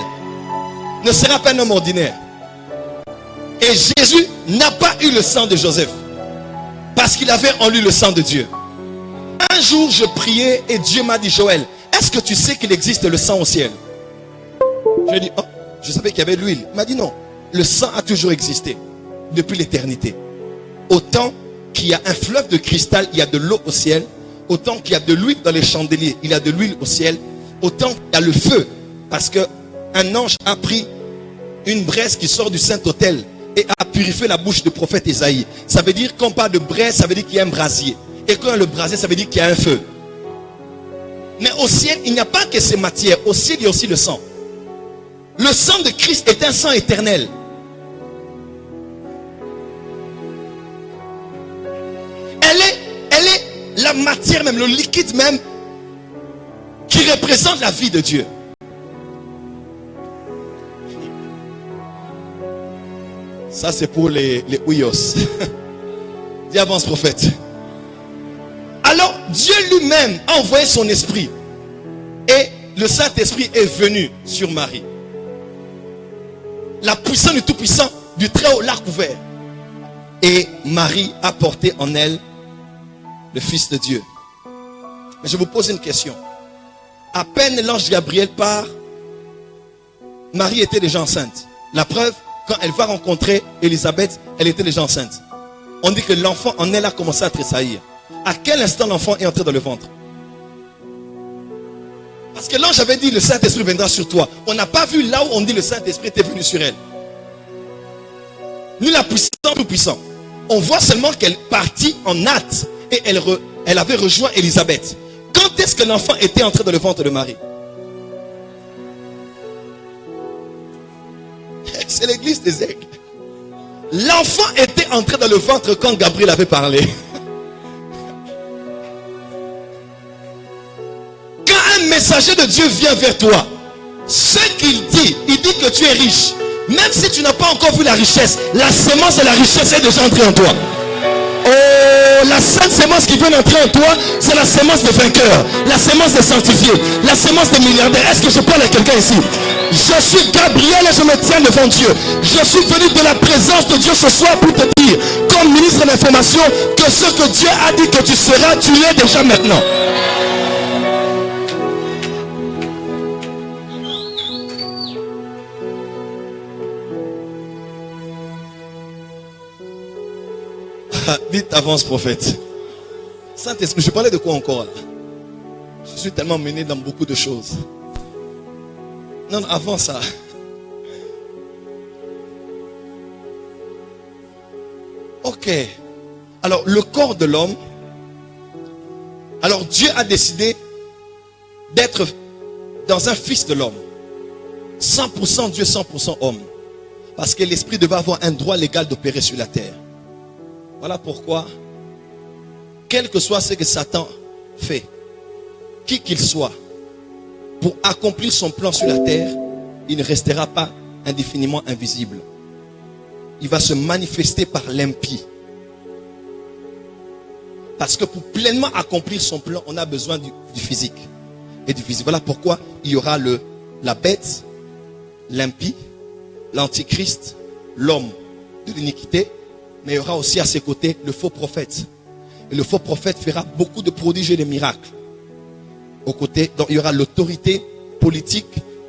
ne sera pas un homme ordinaire. Et Jésus n'a pas eu le sang de Joseph, parce qu'il avait en lui le sang de Dieu. Un jour, je priais et Dieu m'a dit, Joël, est-ce que tu sais qu'il existe le sang au ciel? Je lui ai dit, oh, je savais qu'il y avait l'huile. Il m'a dit non, le sang a toujours existé, depuis l'éternité. Autant qu'il y a un fleuve de cristal, il y a de l'eau au ciel. Autant qu'il y a de l'huile dans les chandeliers, il y a de l'huile au ciel. Autant qu'il y a le feu, parce qu'un ange a pris une braise qui sort du Saint-Autel et a purifié la bouche du prophète Isaïe. Ça veut dire qu'on parle de braise, ça veut dire qu'il y a un brasier. Et quand il y a le brasier, ça veut dire qu'il y a un feu. Mais au ciel, il n'y a pas que ces matières. Au ciel, il y a aussi le sang. Le sang de Christ est un sang éternel. Elle est la matière même, le liquide même, qui représente la vie de Dieu. Ça, c'est pour les Ouyos. Dis avance, prophète. Alors, Dieu lui-même a envoyé son esprit. Et le Saint-Esprit est venu sur Marie. La puissance du Tout-Puissant, du Très-Haut l'a couvert. Et Marie a porté en elle le Fils de Dieu. Mais je vous pose une question. À peine l'ange Gabriel part, Marie était déjà enceinte. La preuve, quand elle va rencontrer Élisabeth, elle était déjà enceinte. On dit que l'enfant en elle a commencé à tressaillir. À quel instant l'enfant est entré dans le ventre? Parce que l'ange avait dit le Saint-Esprit viendra sur toi. On n'a pas vu là où on dit le Saint-Esprit était venu sur elle. Ni la puissance tout puissant. On voit seulement qu'elle partit en hâte et elle avait rejoint Élisabeth. Quand est-ce que l'enfant était entré dans le ventre de Marie? C'est l'église des aigles. L'enfant était entré dans le ventre quand Gabriel avait parlé. Quand un messager de Dieu vient vers toi, ce qu'il dit, il dit que tu es riche. Même si tu n'as pas encore vu la richesse, la sémence de la richesse est déjà entrée en toi. Oh, la sainte sémence qui vient d'entrer en toi, c'est la sémence des vainqueurs, la sémence des sanctifiés, la sémence des milliardaires. Est-ce que je parle à quelqu'un ici? Je suis Gabriel et je me tiens devant Dieu. Je suis venu de la présence de Dieu ce soir pour te dire, comme ministre de l'information, que ce que Dieu a dit que tu seras, tu l'es déjà maintenant. Dites avance, prophète. Saint-Esprit, je parlais de quoi encore là? Je suis tellement mené dans beaucoup de choses. Non, avant ça. Ok. Alors, le corps de l'homme. Alors, Dieu a décidé d'être dans un fils de l'homme. 100% Dieu, 100% homme. Parce que l'esprit devait avoir un droit légal d'opérer sur la terre. Voilà pourquoi, quel que soit ce que Satan fait, qui qu'il soit, pour accomplir son plan sur la terre, il ne restera pas indéfiniment invisible. Il va se manifester par l'impie. Parce que pour pleinement accomplir son plan, on a besoin du physique et du visible. Voilà pourquoi il y aura la bête, l'impie, l'antichrist, l'homme de l'iniquité. Mais il y aura aussi à ses côtés le faux prophète. Et le faux prophète fera beaucoup de prodiges et de miracles. Au côté, donc il y aura l'autorité politique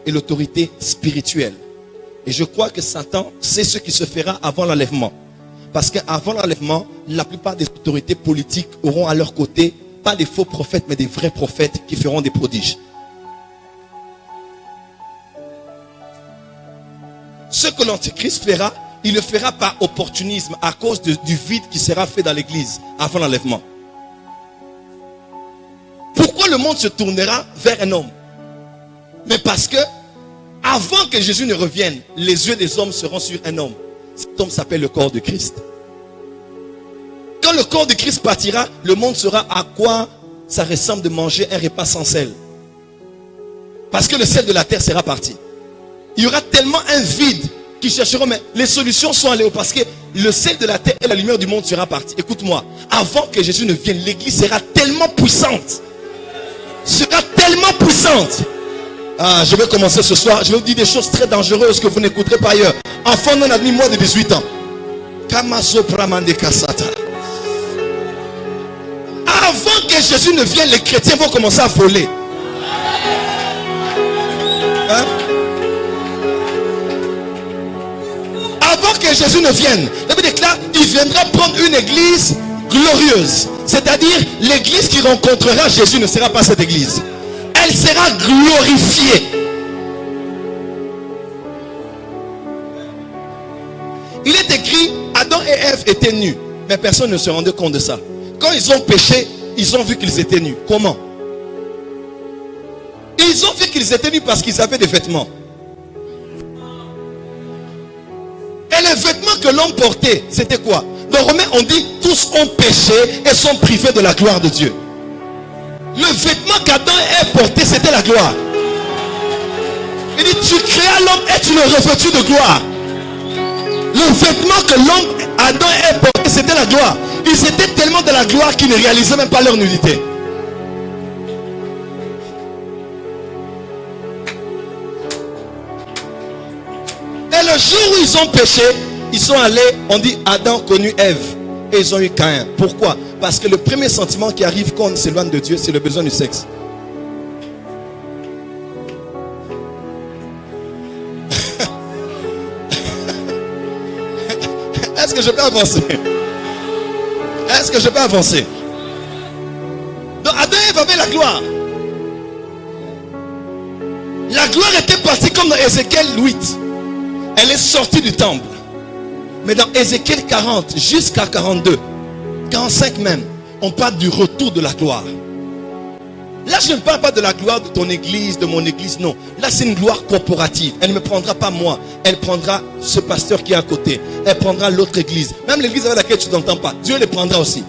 et l'autorité spirituelle. Et je crois que Satan sait ce qui se fera avant l'enlèvement. Parce qu'avant l'enlèvement, la plupart des autorités politiques auront à leur côté, pas des faux prophètes, mais des vrais prophètes qui feront des prodiges. Ce que l'antichrist fera, il le fera par opportunisme à cause du vide qui sera fait dans l'église avant l'enlèvement. Pourquoi le monde se tournera vers un homme? Mais parce que avant que Jésus ne revienne, les yeux des hommes seront sur un homme. Cet homme s'appelle le corps de Christ. Quand le corps de Christ partira, le monde saura à quoi ça ressemble de manger un repas sans sel. Parce que le sel de la terre sera parti. Il y aura tellement un vide qui chercheront, mais les solutions sont allées parce que le sel de la terre et la lumière du monde sera parti. Écoute-moi, avant que Jésus ne vienne, l'église sera tellement puissante. Sera tellement puissante. Ah, je vais commencer ce soir. Je vais vous dire des choses très dangereuses que vous n'écouterez pas ailleurs. Enfant non admis, moins de 18 ans. Kamazo Pramande Kasata. Avant que Jésus ne vienne, les chrétiens vont commencer à voler. Hein? Avant que Jésus ne vienne, la Bible déclare, il viendra prendre une église glorieuse. C'est-à-dire, l'église qui rencontrera Jésus ne sera pas cette église. Elle sera glorifiée. Il est écrit, Adam et Ève étaient nus. Mais personne ne se rendait compte de ça. Quand ils ont péché, ils ont vu qu'ils étaient nus. Comment? Ils ont vu qu'ils étaient nus parce qu'ils avaient des vêtements. Et les vêtements que l'homme portait, c'était quoi? Dans Romains, on dit, tous ont péché et sont privés de la gloire de Dieu. Le vêtement qu'Adam et Ève portaient, c'était la gloire. Il dit, tu créas l'homme et tu le revêtus de gloire. Le vêtement que l'homme, Adam et Ève portaient, c'était la gloire. Ils étaient tellement de la gloire qu'ils ne réalisaient même pas leur nudité. Et le jour où ils ont péché, ils sont allés, on dit Adam connut Ève. Et ils ont eu Caïn. Pourquoi? Parce que le premier sentiment qui arrive quand on s'éloigne de Dieu, c'est le besoin du sexe. Est-ce que je peux avancer? Est-ce que je peux avancer? Donc Adam et Ève avaient la gloire. La gloire était partie comme dans Ézéchiel 8. Elle est sortie du temple. Mais dans Ézéchiel 40 jusqu'à 42, 45 même, on parle du retour de la gloire. Là, je ne parle pas de la gloire de ton église, de mon église, non. Là, c'est une gloire corporative. Elle ne me prendra pas moi. Elle prendra ce pasteur qui est à côté. Elle prendra l'autre église. Même l'église avec laquelle tu n'entends pas. Dieu les prendra aussi.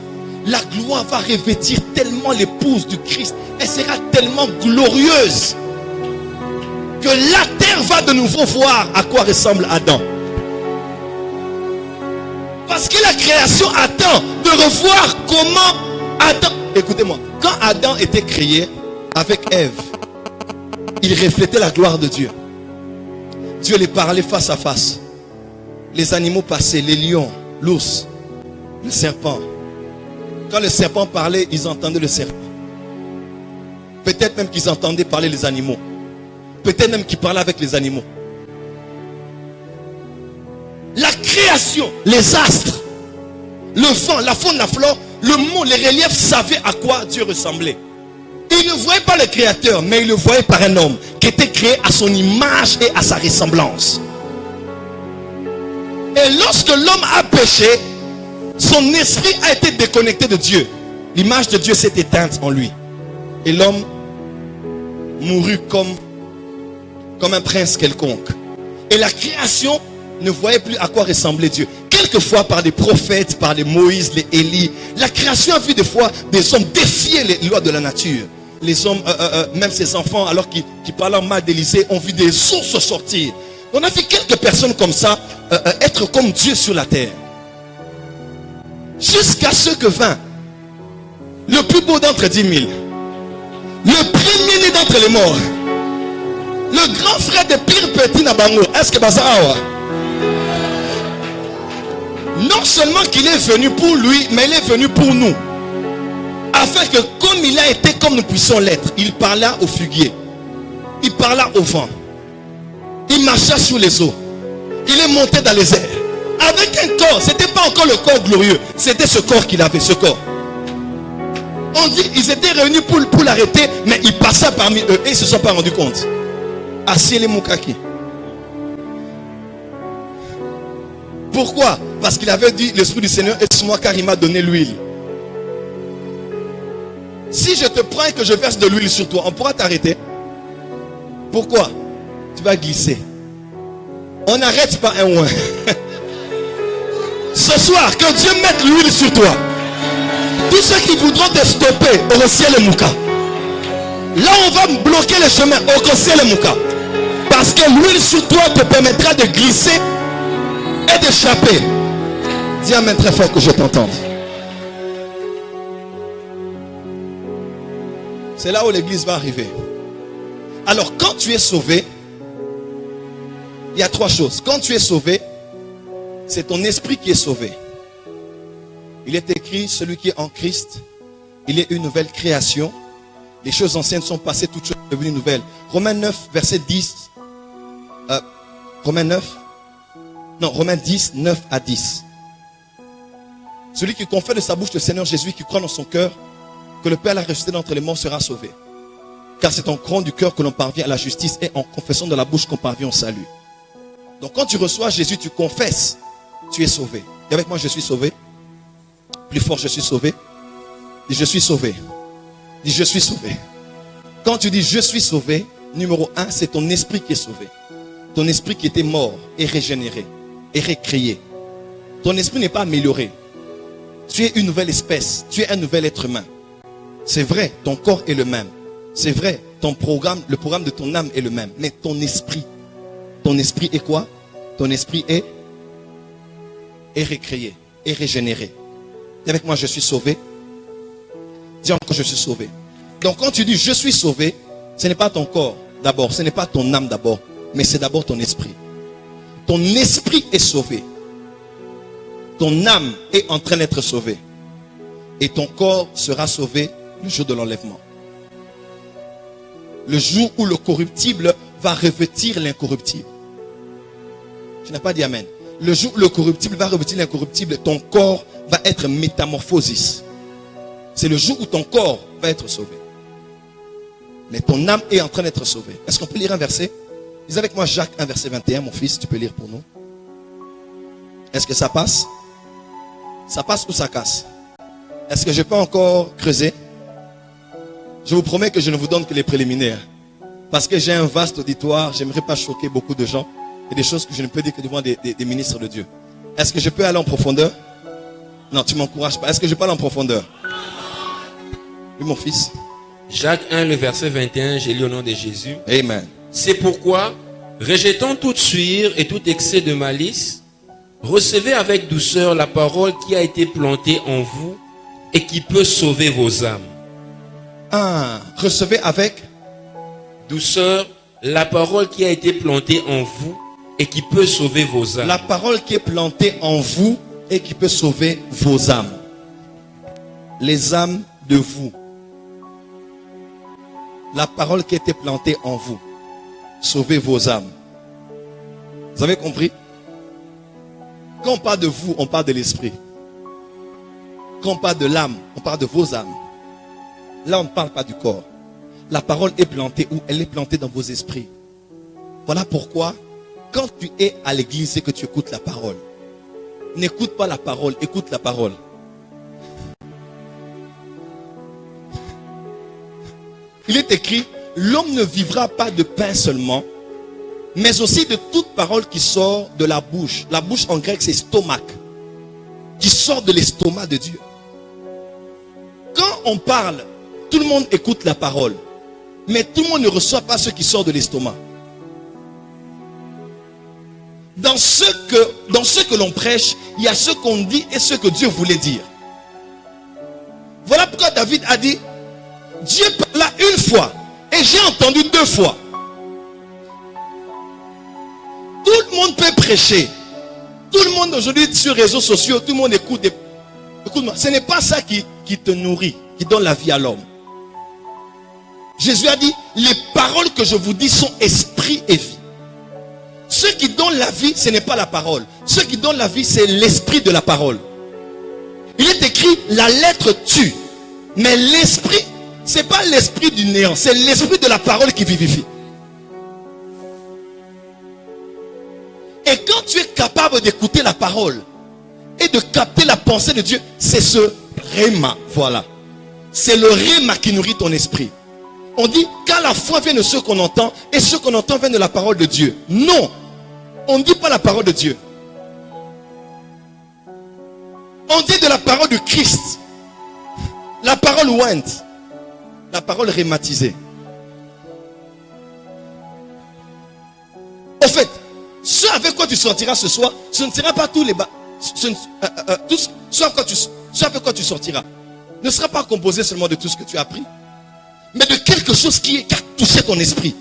La gloire va revêtir tellement l'épouse du Christ. Elle sera tellement glorieuse que la terre va de nouveau voir à quoi ressemble Adam. Parce que la création attend de revoir comment Adam... Écoutez-moi, quand Adam était créé avec Ève, il reflétait la gloire de Dieu. Dieu les parlait face à face. Les animaux passaient, les lions, l'ours, le serpent. Quand le serpent parlait, ils entendaient le serpent. Peut-être même qu'ils entendaient parler les animaux. Peut-être même qu'ils parlaient avec les animaux. La création, les astres, le vent, la faune, la flore, le monde, les reliefs savaient à quoi Dieu ressemblait. Il ne voyait pas le créateur, mais il le voyait par un homme qui était créé à son image et à sa ressemblance. Et lorsque l'homme a péché, son esprit a été déconnecté de Dieu. L'image de Dieu s'est éteinte en lui. Et l'homme mourut comme un prince quelconque. Et la création ne voyait plus à quoi ressemblait Dieu. Quelquefois par des prophètes, par des Moïse, les Élie, la création a vu des fois des hommes défier les lois de la nature. Les hommes, même ses enfants, alors qu'ils parlaient mal d'Élysée, ont vu des sources sortir. On a vu quelques personnes comme ça être comme Dieu sur la terre. Jusqu'à ce que vint le plus beau d'entre 10 000, le premier-né d'entre les morts, le grand frère de pire petit Nabango. Est-ce que Bazarawa? Non seulement qu'il est venu pour lui, mais il est venu pour nous. Afin que comme il a été comme nous puissions l'être, il parla au figuier, il parla au vent, il marcha sur les eaux, il est monté dans les airs. Avec un corps, ce n'était pas encore le corps glorieux, c'était ce corps qu'il avait, ce corps. On dit ils étaient réunis pour l'arrêter, mais il passa parmi eux et ils ne se sont pas rendus compte. Asiele Mukaki. Pourquoi? Parce qu'il avait dit l'Esprit du Seigneur est sur moi car il m'a donné l'huile. Si je te prends et que je verse de l'huile sur toi, on pourra t'arrêter. Pourquoi? Tu vas glisser. On n'arrête pas un ouin. Ce soir, que Dieu mette l'huile sur toi. Tous ceux qui voudront te stopper, au ciel et mouka. Là, on va bloquer le chemin, au ciel et mouka. Parce que l'huile sur toi te permettra de glisser et d'échapper. Dis amen très fort que je t'entende. C'est là où l'église va arriver. Alors, quand tu es sauvé, il y a trois choses. Quand tu es sauvé, c'est ton esprit qui est sauvé. Il est écrit, celui qui est en Christ, il est une nouvelle création. Les choses anciennes sont passées, toutes choses sont devenues nouvelles. Romains 9, verset 10. Romains 10, 9 à 10. Celui qui confesse de sa bouche le Seigneur Jésus, qui croit dans son cœur que le Père l'a ressuscité d'entre les morts, sera sauvé. Car c'est en croyant du cœur que l'on parvient à la justice et en confessant de la bouche qu'on parvient au salut. Donc quand tu reçois Jésus, tu confesses, tu es sauvé. Et avec moi, je suis sauvé. Plus fort, je suis sauvé. Dis, je suis sauvé. Dis, je suis sauvé. Quand tu dis je suis sauvé, numéro 1, c'est ton esprit qui est sauvé. Ton esprit qui était mort est régénéré, est recréé. Ton esprit n'est pas amélioré. Tu es une nouvelle espèce. Tu es un nouvel être humain. C'est vrai, ton corps est le même. C'est vrai, ton programme, le programme de ton âme est le même. Mais ton esprit est quoi? Ton esprit est recréé, est régénéré. Et avec moi, je suis sauvé. Dis encore, je suis sauvé. Donc quand tu dis je suis sauvé, ce n'est pas ton corps d'abord, ce n'est pas ton âme d'abord, mais c'est d'abord ton esprit. Ton esprit est sauvé. Ton âme est en train d'être sauvée. Et ton corps sera sauvé le jour de l'enlèvement. Le jour où le corruptible va revêtir l'incorruptible. Tu n'as pas dit amen. Le jour où le corruptible va revêtir l'incorruptible, ton corps va être métamorphosis. C'est le jour où ton corps va être sauvé. Mais ton âme est en train d'être sauvée. Est-ce qu'on peut lire un verset? Dis avec moi Jacques 1 verset 21, mon fils, tu peux lire pour nous. Est-ce que ça passe? Ça passe ou ça casse? Est-ce que je peux encore creuser? Je vous promets que je ne vous donne que les préliminaires. Parce que j'ai un vaste auditoire, j'aimerais pas choquer beaucoup de gens. Et des choses que je ne peux dire que devant des ministres de Dieu. Est-ce que je peux aller en profondeur? Non, tu ne m'encourages pas. Est-ce que je peux aller en profondeur? Oui, mon fils. Jacques 1, le verset 21, j'ai lu au nom de Jésus. Amen. C'est pourquoi, rejetant toute suire et tout excès de malice, recevez avec douceur la parole qui a été plantée en vous et qui peut sauver vos âmes. Ah, recevez avec douceur la parole qui a été plantée en vous et qui peut sauver vos âmes. La parole qui est plantée en vous et qui peut sauver vos âmes. Les âmes de vous. La parole qui a été plantée en vous. Sauvez vos âmes. Vous avez compris? Quand on parle de vous, on parle de l'esprit. Quand on parle de l'âme, on parle de vos âmes. Là, on ne parle pas du corps. La parole est plantée où? Elle est plantée dans vos esprits. Voilà pourquoi, quand tu es à l'église et que tu écoutes la parole, n'écoute pas la parole, écoute la parole. Il est écrit, l'homme ne vivra pas de pain seulement, mais aussi de toute parole qui sort de la bouche. La bouche en grec, c'est stomac. Qui sort de l'estomac de Dieu. Quand on parle, tout le monde écoute la parole. Mais tout le monde ne reçoit pas ce qui sort de l'estomac. Dans ce que l'on prêche, il y a ce qu'on dit et ce que Dieu voulait dire. Voilà pourquoi David a dit, Dieu parla une fois et j'ai entendu deux fois. Tout le monde peut prêcher. Tout le monde aujourd'hui sur les réseaux sociaux, tout le monde écoute. Écoute-moi, ce n'est pas ça qui te nourrit, qui donne la vie à l'homme. Jésus a dit, les paroles que je vous dis sont esprit et vie. Ce qui donne la vie, ce n'est pas la parole. Ce qui donne la vie, c'est l'esprit de la parole. Il est écrit, la lettre tue. Mais l'esprit, ce n'est pas l'esprit du néant, c'est l'esprit de la parole qui vivifie. Et quand tu es capable d'écouter la parole et de capter la pensée de Dieu, c'est ce réma, voilà. C'est le réma qui nourrit ton esprit. On dit qu'à la foi vient de ce qu'on entend et ce qu'on entend vient de la parole de Dieu. Non, on ne dit pas la parole de Dieu. On dit de la parole de Christ. La parole oint. La parole rhématisée. Au fait, ce avec quoi tu sortiras ce soir, ce ne sera pas tous les ce avec quoi tu sortiras ne sera pas composé seulement de tout ce que tu as appris, mais de quelque chose qui a touché ton esprit.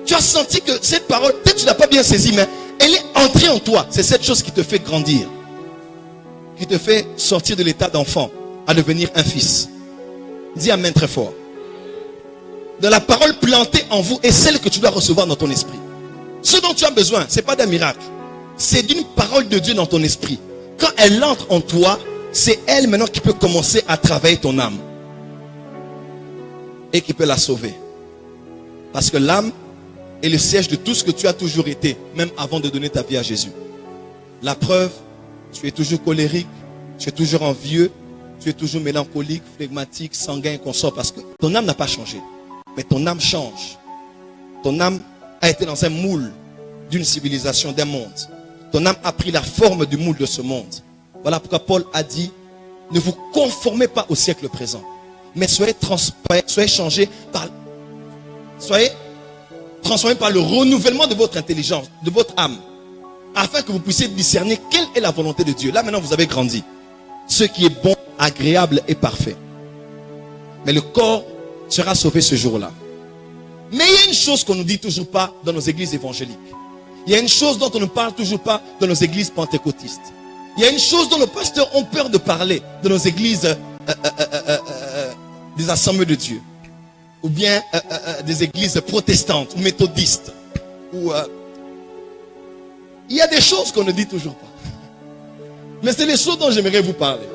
Tu as senti que cette parole, peut-être tu ne l'as pas bien saisie, mais elle est entrée en toi. C'est cette chose qui te fait grandir, qui te fait sortir de l'état d'enfant à devenir un fils. Dis amen très fort. De la parole plantée en vous est celle que tu dois recevoir dans ton esprit. Ce dont tu as besoin, ce n'est pas d'un miracle. C'est d'une parole de Dieu dans ton esprit. Quand elle entre en toi, c'est elle maintenant qui peut commencer à travailler ton âme. Et qui peut la sauver. Parce que l'âme est le siège de tout ce que tu as toujours été, même avant de donner ta vie à Jésus. La preuve, tu es toujours colérique, tu es toujours envieux, tu es toujours mélancolique, flegmatique, sanguin et consort, parce que ton âme n'a pas changé. Mais ton âme change. Ton âme a été dans un moule d'une civilisation, d'un monde. Ton âme a pris la forme du moule de ce monde. Voilà pourquoi Paul a dit, ne vous conformez pas au siècle présent, mais soyez transformés par le renouvellement de votre intelligence, de votre âme, afin que vous puissiez discerner quelle est la volonté de Dieu. Là maintenant vous avez grandi. Ce qui est bon, agréable et parfait. Mais le corps sera sauvé ce jour-là. Mais il y a une chose qu'on ne nous dit toujours pas dans nos églises évangéliques. Il y a une chose dont on ne parle toujours pas dans nos églises pentecôtistes. Il y a une chose dont nos pasteurs ont peur de parler dans nos églises des assemblées de Dieu. Ou bien des églises protestantes ou méthodistes. Il y a des choses qu'on ne dit toujours pas. Mais c'est les choses dont j'aimerais vous parler.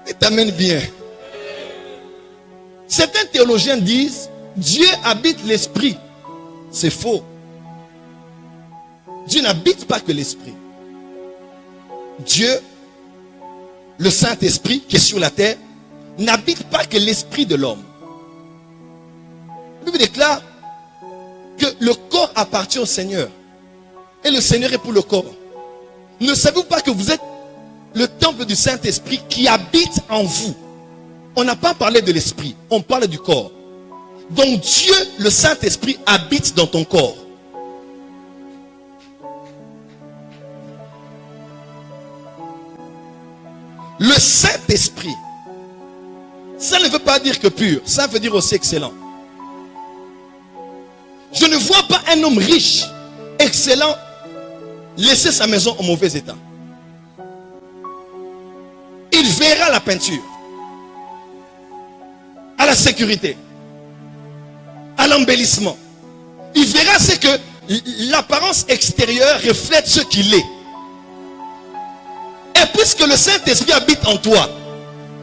Et t'amène bien. Certains théologiens disent Dieu habite l'esprit. C'est faux. Dieu n'habite pas que l'esprit. Dieu, le Saint-Esprit qui est sur la terre, n'habite pas que l'esprit de l'homme. La Bible déclare que le corps appartient au Seigneur. Et le Seigneur est pour le corps. Ne savez-vous pas que vous êtes le temple du Saint-Esprit qui habite en vous? On n'a pas parlé de l'esprit, on parle du corps. Donc Dieu, le Saint-Esprit, habite dans ton corps. Le Saint-Esprit, ça ne veut pas dire que pur, ça veut dire aussi excellent. Je ne vois pas un homme riche, excellent, laisser sa maison en mauvais état. Il verra la peinture, à la sécurité, à l'embellissement. Il verra ce que l'apparence extérieure reflète ce qu'il est. Et puisque le Saint-Esprit habite en toi,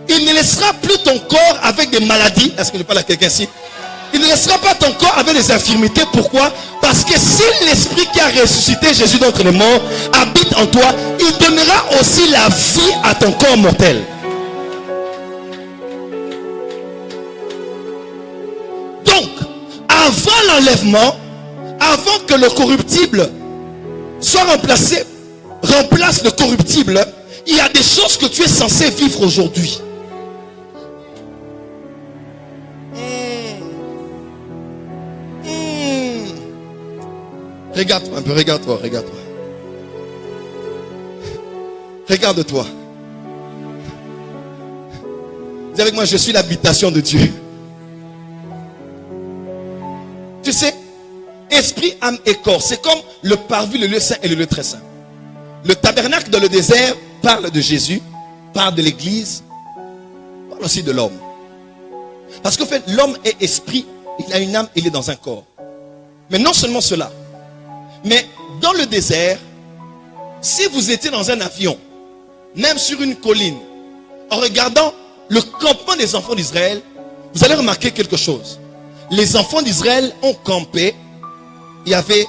il ne laissera plus ton corps avec des maladies. Est-ce que je parle à quelqu'un ici? Il ne laissera pas ton corps avec des infirmités. Pourquoi? Parce que si l'Esprit qui a ressuscité Jésus d'entre les morts habite en toi, il donnera aussi la vie à ton corps mortel. Donc, avant l'enlèvement, avant que le corruptible soit remplace le corruptible, il y a des choses que tu es censé vivre aujourd'hui. Regarde-toi un peu, regarde-toi. Regarde-toi. Dis avec moi, je suis l'habitation de Dieu. Tu sais, esprit, âme et corps, c'est comme le parvis, le lieu saint et le lieu très saint. Le tabernacle dans le désert parle de Jésus, parle de l'église, parle aussi de l'homme. Parce qu'en fait, l'homme est esprit, il a une âme, il est dans un corps. Mais non seulement cela, mais dans le désert, si vous étiez dans un avion, même sur une colline, en regardant le campement des enfants d'Israël, vous allez remarquer quelque chose. Les enfants d'Israël ont campé. Il y avait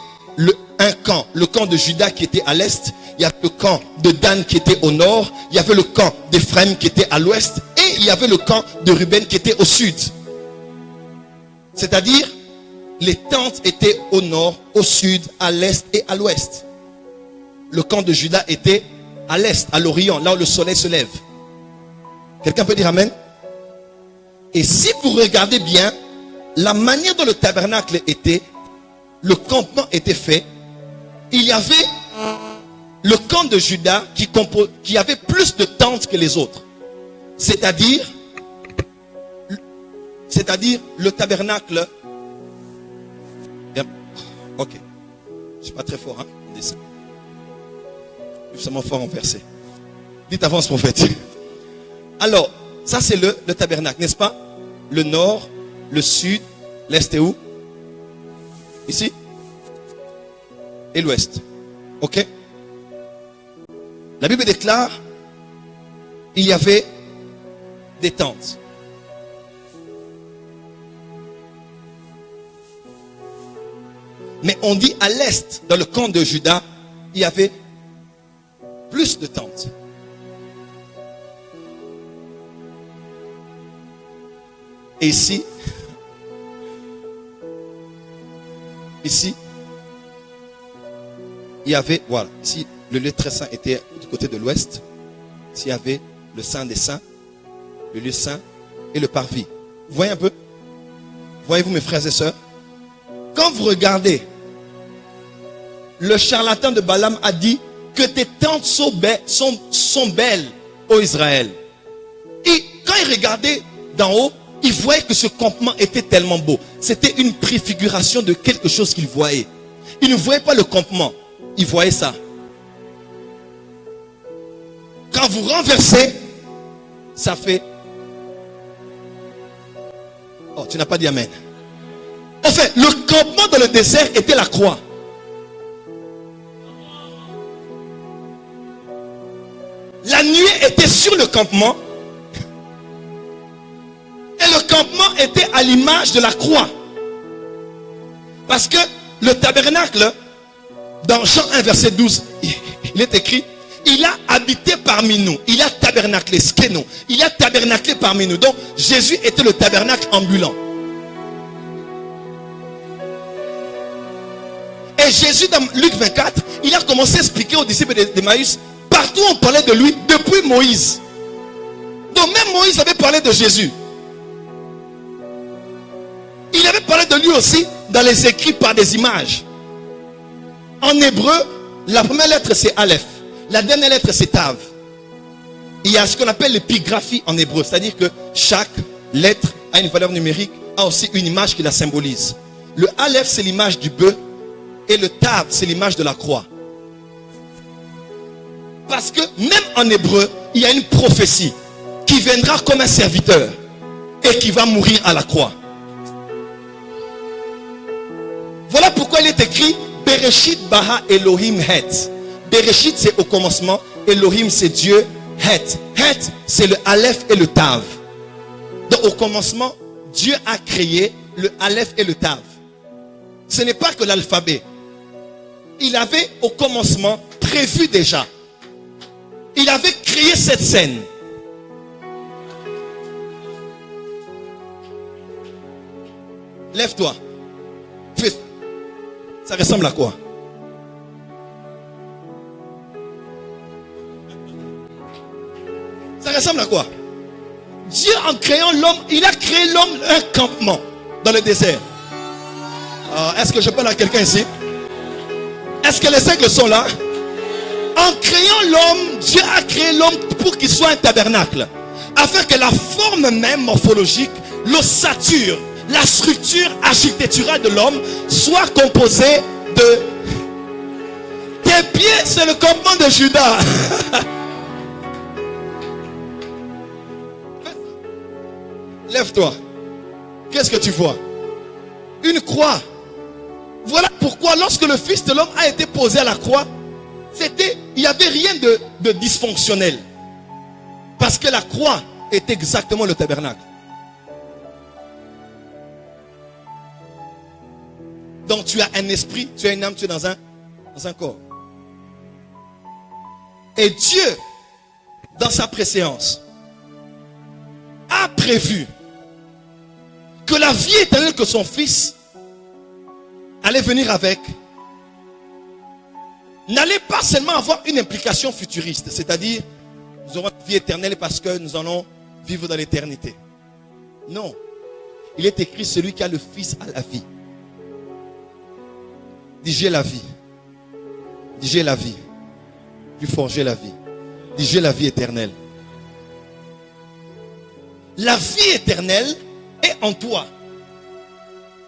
un camp, le camp de Juda qui était à l'est. Il y avait le camp de Dan qui était au nord. Il y avait le camp d'Éphraïm qui était à l'ouest. Et il y avait le camp de Ruben qui était au sud. C'est-à-dire, les tentes étaient au nord, au sud, à l'est et à l'ouest. Le camp de Juda était à l'est, à l'orient, là où le soleil se lève. Quelqu'un peut dire amen? Et si vous regardez bien, la manière dont le tabernacle était, le campement était fait, il y avait le camp de Juda qui avait plus de tentes que les autres. C'est-à-dire le tabernacle. Ok. Je ne suis pas très fort, hein? Je suis seulement fort en verset. Dites avance, prophète. Alors, ça c'est le tabernacle, n'est-ce pas? Le nord, le sud, l'est et où? Ici? Et l'ouest. Ok? La Bible déclare, il y avait des tentes. Mais on dit à l'est, dans le camp de Juda, il y avait plus de tentes. Et ici, il y avait, voilà, ici, le lieu très saint était du côté de l'ouest. Ici, il y avait le saint des saints, le lieu saint et le parvis. Vous voyez un peu? Voyez-vous, mes frères et sœurs? Quand vous regardez, le charlatan de Balaam a dit que tes tentes sont belles, ô Israël. Et quand il regardait d'en haut, il voyait que ce campement était tellement beau. C'était une préfiguration de quelque chose qu'il voyait. Il ne voyait pas le campement, il voyait ça. Quand vous renversez, ça fait... Oh, tu n'as pas dit amen. En fait, le campement dans le désert était la croix. La nuée était sur le campement. Et le campement était à l'image de la croix. Parce que le tabernacle, dans Jean 1 verset 12, il est écrit, il a habité parmi nous. Il a tabernaclé, skeno. Il a tabernaclé parmi nous. Donc Jésus était le tabernacle ambulant. Et Jésus dans Luc 24, il a commencé à expliquer aux disciples d'Emmaüs, partout on parlait de lui depuis Moïse. Donc même Moïse avait parlé de Jésus. Il avait parlé de lui aussi dans les écrits par des images. En hébreu, la première lettre c'est Aleph. La dernière lettre c'est Tav. Il y a ce qu'on appelle l'épigraphie en hébreu. C'est-à-dire que chaque lettre a une valeur numérique, a aussi une image qui la symbolise. Le Aleph c'est l'image du bœuf. Et le Tav c'est l'image de la croix. Parce que même en hébreu, il y a une prophétie qui viendra comme un serviteur et qui va mourir à la croix. Voilà pourquoi il est écrit Bereshit bara Elohim het. Bereshit c'est au commencement, Elohim c'est Dieu, het. Het c'est le Aleph et le Tav. Donc au commencement, Dieu a créé le Aleph et le Tav. Ce n'est pas que l'alphabet. Il avait au commencement prévu déjà. Il avait créé cette scène. Lève-toi. Ça ressemble à quoi? Ça ressemble à quoi? Dieu en créant l'homme, il a créé l'homme un campement dans le désert. Est-ce que je parle à quelqu'un ici? Est-ce que les aigles sont là? En créant l'homme, Dieu a créé l'homme pour qu'il soit un tabernacle. Afin que la forme même morphologique, l'ossature, la structure architecturale de l'homme soit composée de... Tes pieds, c'est le campement de Juda. Lève-toi. Qu'est-ce que tu vois? Une croix. Voilà pourquoi lorsque le Fils de l'homme a été posé à la croix, il n'y avait rien de dysfonctionnel. Parce que la croix est exactement le tabernacle. Donc tu as un esprit, tu as une âme, tu es dans un corps. Et Dieu, dans sa préséance, a prévu que la vie éternelle que son Fils allait venir avec n'allait pas seulement avoir une implication futuriste, c'est-à-dire nous aurons une vie éternelle parce que nous allons vivre dans l'éternité. Non. Il est écrit celui qui a le Fils a la vie. Dis j'ai la vie. Dis j'ai la vie. Plus fort j'ai la vie. Dis j'ai la vie éternelle. La vie éternelle est en toi.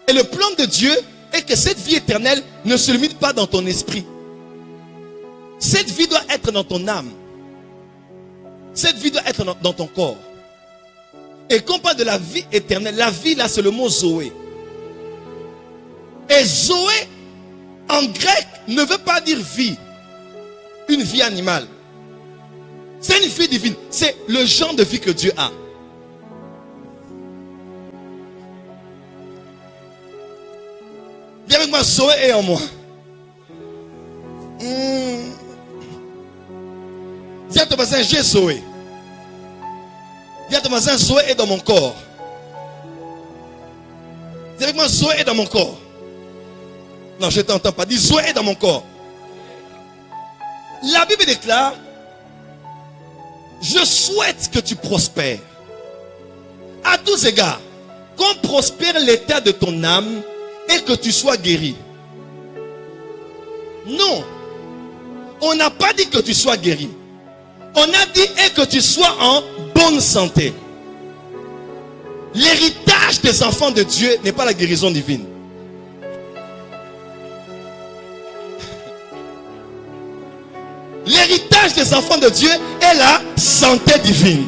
Et le plan de Dieu est que cette vie éternelle ne se limite pas dans ton esprit. Cette vie doit être dans ton âme. Cette vie doit être dans ton corps. Et quand on parle de la vie éternelle, la vie là c'est le mot Zoé. Et Zoé en grec ne veut pas dire vie. Une vie animale. C'est une vie divine. C'est le genre de vie que Dieu a. Viens avec moi, Zoé est en moi. Dis à ton voisin, j'ai Zoé. Dis à ton voisin, Zoé est dans mon corps. Dis avec moi, Zoé est dans mon corps. Non, je ne t'entends pas. Dis, Zoé est dans mon corps. La Bible déclare, je souhaite que tu prospères. À tous égards, qu'on prospère l'état de ton âme et que tu sois guéri. Non. On n'a pas dit que tu sois guéri. On a dit et que tu sois en bonne santé. L'héritage des enfants de Dieu n'est pas la guérison divine. L'héritage des enfants de Dieu est la santé divine.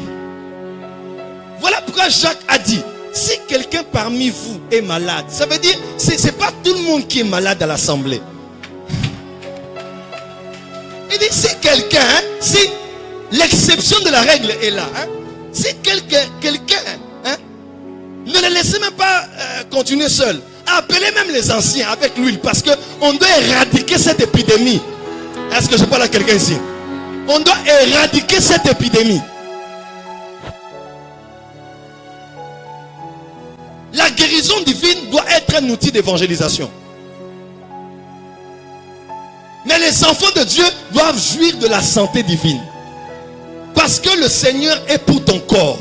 Voilà pourquoi Jacques a dit, si quelqu'un parmi vous est malade, ça veut dire, c'est pas tout le monde qui est malade à l'assemblée. Il dit, si quelqu'un, si l'exception de la règle est là, si quelqu'un, ne le laissez même pas continuer seul. Appelez même les anciens avec l'huile parce qu'on doit éradiquer cette épidémie. Est-ce que je parle à quelqu'un ici? On doit éradiquer cette épidémie. La guérison divine doit être un outil d'évangélisation. Mais les enfants de Dieu doivent jouir de la santé divine. Parce que le Seigneur est pour ton corps.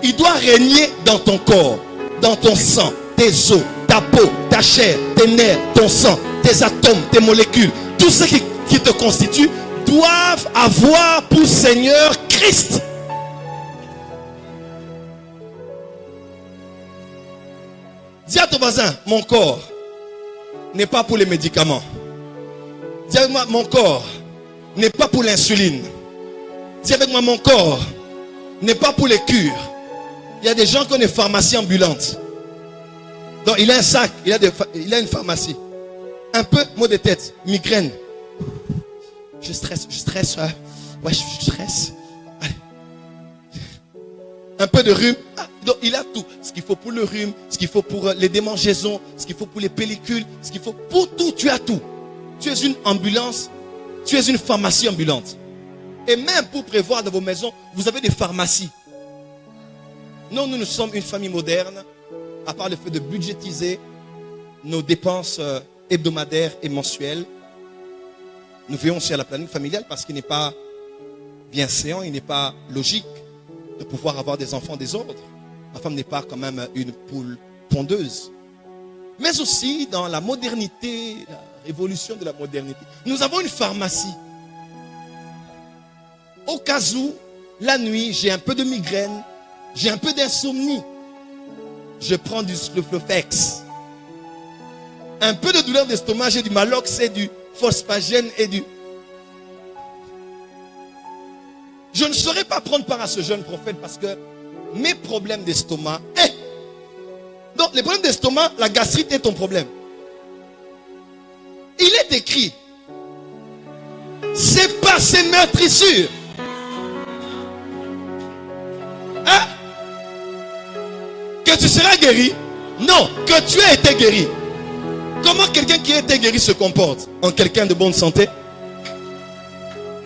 Il doit régner dans ton corps, dans ton sang, tes os, ta peau, ta chair, tes nerfs, ton sang, tes atomes, tes molécules. Tout ce qui te constitue doivent avoir pour Seigneur Christ. Dis à ton voisin, mon corps n'est pas pour les médicaments. Dis avec moi, mon corps n'est pas pour l'insuline. Dis avec moi, mon corps n'est pas pour les cures. Il y a des gens qui ont des pharmacies ambulantes. Donc il a un sac, il a une pharmacie. Un peu maux de tête, migraine. Je stresse. Ouais, je stresse. Allez. Un peu de rhume. Donc il a tout. Ce qu'il faut pour le rhume, ce qu'il faut pour les démangeaisons, ce qu'il faut pour les pellicules, ce qu'il faut pour tout, tu as tout. Tu es une ambulance, tu es une pharmacie ambulante. Et même pour prévoir dans vos maisons, vous avez des pharmacies. Non, nous sommes une famille moderne, à part le fait de budgétiser nos dépenses hebdomadaires et mensuelles. Nous veillons aussi à la planning familiale parce qu'il n'est pas bienséant, il n'est pas logique de pouvoir avoir des enfants des autres. Ma femme n'est pas quand même une poule pondeuse. Mais aussi dans la modernité, la révolution de la modernité, nous avons une pharmacie. Au cas où, la nuit, j'ai un peu de migraine, j'ai un peu d'insomnie, je prends du Sloflofex. Un peu de douleur d'estomac, j'ai du Malox et du Phosphagène et du... Je ne saurais pas prendre part à ce jeune prophète parce que mes problèmes d'estomac... Donc les problèmes d'estomac, la gastrite est ton problème. Il est écrit, c'est par ces meurtrissures. Que tu seras guéri? Non, que tu as été guéri. Comment quelqu'un qui a été guéri se comporte? En quelqu'un de bonne santé?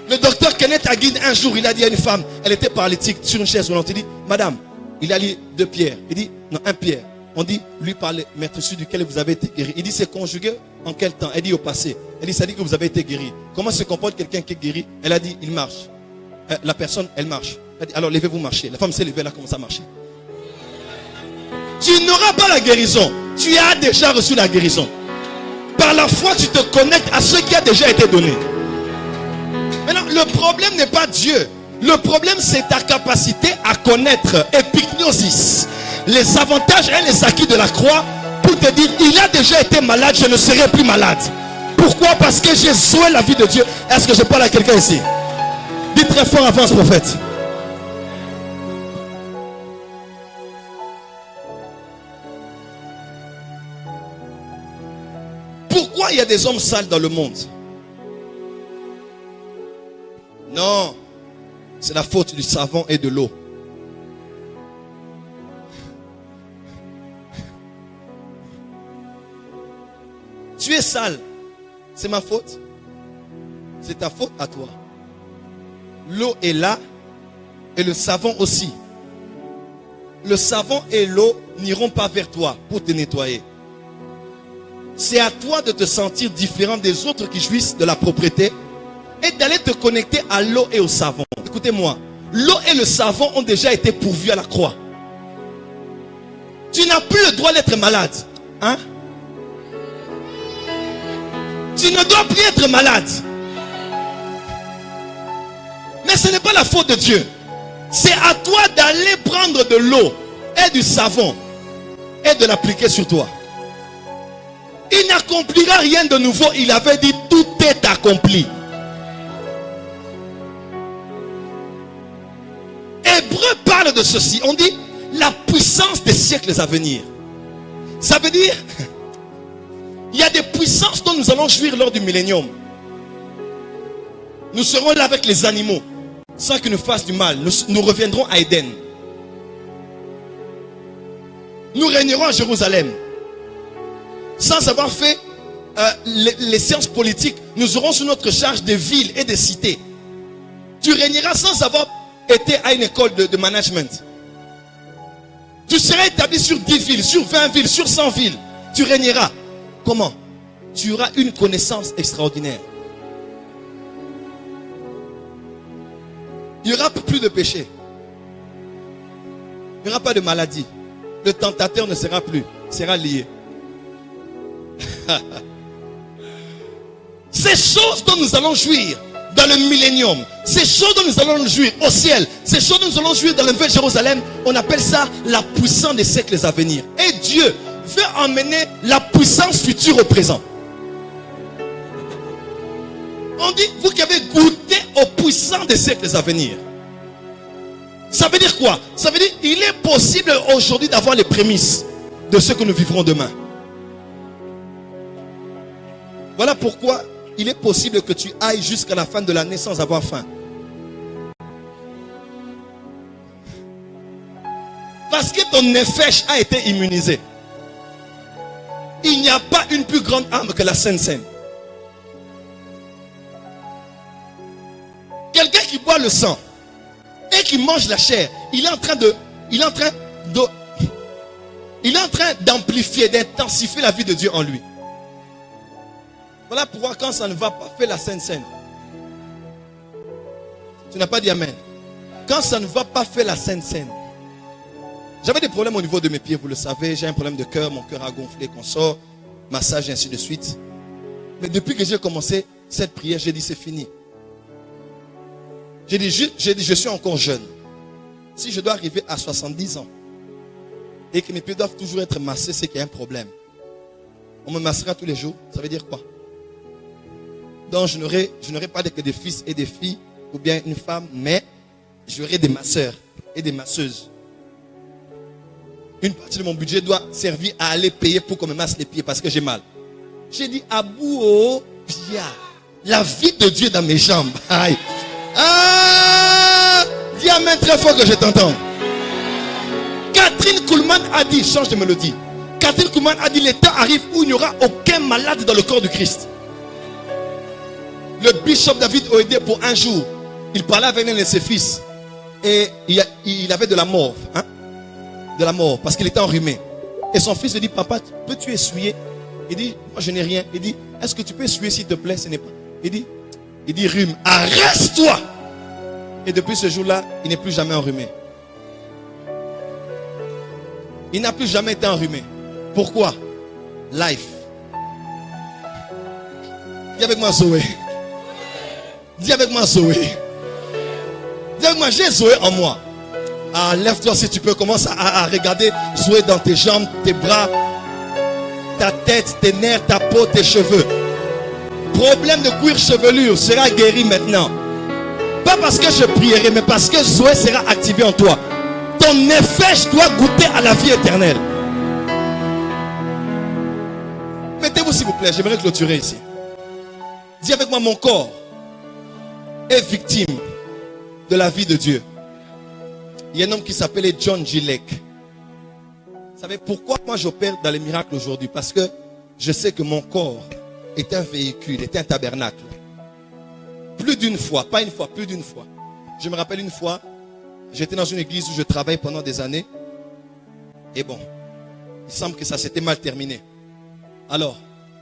Le docteur Kenneth Hagin, un jour, il a dit à une femme, elle était paralytique sur une chaise roulante. Il dit, madame, il a lu 2 pierres. Il dit, non, 1 pierre. On dit, lui par les meurtrissures duquel vous avez été guéri. Il dit, c'est conjugué En quel temps? Elle dit au passé. Elle dit, ça dit que vous avez été guéri. Comment se comporte quelqu'un qui est guéri? Elle a dit, il marche. La personne, elle marche. Elle a dit, alors levez-vous, marchez. La femme s'est levée, elle a commencé à marcher. Tu n'auras pas la guérison. Tu as déjà reçu la guérison. Par la foi, tu te connectes à ce qui a déjà été donné. Maintenant, le problème n'est pas Dieu. Le problème, c'est ta capacité à connaître, épignosis, les avantages et les acquis de la croix, pour te dire, il a déjà été malade, je ne serai plus malade. Pourquoi? Parce que j'ai joué la vie de Dieu. Est-ce que je parle à quelqu'un ici? Dis très fort, avance, prophète. Pourquoi il y a des hommes sales dans le monde? Non, c'est la faute du savon et de l'eau. Tu es sale, c'est ma faute? C'est ta faute à toi. L'eau est là et le savon aussi. Le savon et l'eau n'iront pas vers toi pour te nettoyer. C'est à toi de te sentir différent des autres qui jouissent de la propriété et d'aller te connecter à l'eau et au savon. Écoutez-moi, l'eau et le savon ont déjà été pourvus à la croix. Tu n'as plus le droit d'être malade. Hein? Tu ne dois plus être malade. Mais ce n'est pas la faute de Dieu. C'est à toi d'aller prendre de l'eau et du savon et de l'appliquer sur toi. Il n'accomplira rien de nouveau. Il avait dit, tout est accompli. Hébreu parle de ceci. On dit, la puissance des siècles à venir. Ça veut dire, il y a des puissances dont nous allons jouir lors du millénium. Nous serons là avec les animaux, sans qu'ils nous fassent du mal. Nous reviendrons à Éden. Nous régnerons à Jérusalem. Sans avoir fait les sciences politiques, nous aurons sous notre charge des villes et des cités. Tu régneras sans avoir été à une école de management. Tu seras établi sur 10 villes, sur 20 villes, sur 100 villes. Tu régneras. Comment? Tu auras une connaissance extraordinaire. Il n'y aura plus de péché. Il n'y aura pas de maladie. Le tentateur ne sera plus. Il sera lié. Ces choses dont nous allons jouir dans le millénium, ces choses dont nous allons jouir au ciel, ces choses dont nous allons jouir dans le Nouvel Jérusalem, on appelle ça la puissance des siècles à venir. Et Dieu veut emmener la puissance future au présent. On dit, vous qui avez goûté aux puissances des siècles à venir. Ça veut dire quoi? Ça veut dire qu'il est possible aujourd'hui d'avoir les prémices de ce que nous vivrons demain. Voilà pourquoi il est possible que tu ailles jusqu'à la fin de l'année sans avoir faim. Parce que ton nefesh a été immunisé. Il n'y a pas une plus grande arme que la Sainte Seine. Quelqu'un qui boit le sang et qui mange la chair, il est en train d'amplifier, d'intensifier la vie de Dieu en lui. Voilà pourquoi quand ça ne va pas, fais la Sainte Seine. Tu n'as pas dit amen. Quand ça ne va pas, fais la Sainte Seine. J'avais des problèmes au niveau de mes pieds, vous le savez. J'ai un problème de cœur, mon cœur a gonflé, qu'on sort, massage et ainsi de suite. Mais depuis que j'ai commencé cette prière, j'ai dit c'est fini. J'ai dit je suis encore jeune. Si je dois arriver à 70 ans et que mes pieds doivent toujours être massés, c'est qu'il y a un problème. On me massera tous les jours, ça veut dire quoi? Donc je n'aurai pas que des fils et des filles ou bien une femme, mais j'aurai des masseurs et des masseuses. Une partie de mon budget doit servir à aller payer pour qu'on me masse les pieds parce que j'ai mal. J'ai dit Abou Pia, la vie de Dieu dans mes jambes. Aïe. Ah, dis amen très fort que je t'entends. Catherine Kuhlman a dit, change de mélodie. Catherine Kuhlman a dit, le temps arrive où il n'y aura aucun malade dans le corps du Christ. Le bishop David Oedé, pour un jour, il parlait avec l'un de ses fils et il avait de la morve, hein? De la mort, parce qu'il était enrhumé. Et son fils lui dit, papa, peux-tu essuyer Il dit, moi je n'ai rien. Il dit, est-ce que tu peux suer s'il te plaît? Ce n'est pas. Il dit, rhume, arrête-toi. Et depuis ce jour-là, il n'est plus jamais enrhumé. Il n'a plus jamais été enrhumé. Pourquoi? Life. Dis avec moi Zoé. Dis avec moi Zoé. Dis avec moi, j'ai Zoé en moi. Ah, lève-toi si tu peux. Commence à regarder Zoé dans tes jambes, tes bras, ta tête, tes nerfs, ta peau, tes cheveux. Problème de cuir chevelure sera guéri maintenant. Pas parce que je prierai, mais parce que Zoé sera activé en toi. Ton effet doit goûter à la vie éternelle. Mettez-vous s'il vous plaît, j'aimerais clôturer ici. Dis avec moi, mon corps est victime de la vie de Dieu. Il y a un homme qui s'appelait John Gillek. Vous savez pourquoi moi j'opère dans les miracles aujourd'hui? Parce que je sais que mon corps est un véhicule, est un tabernacle. Plus d'une fois, pas une fois, plus d'une fois. Je me rappelle une fois, j'étais dans une église où je travaillais pendant des années. Et bon, il semble que ça s'était mal terminé. Alors,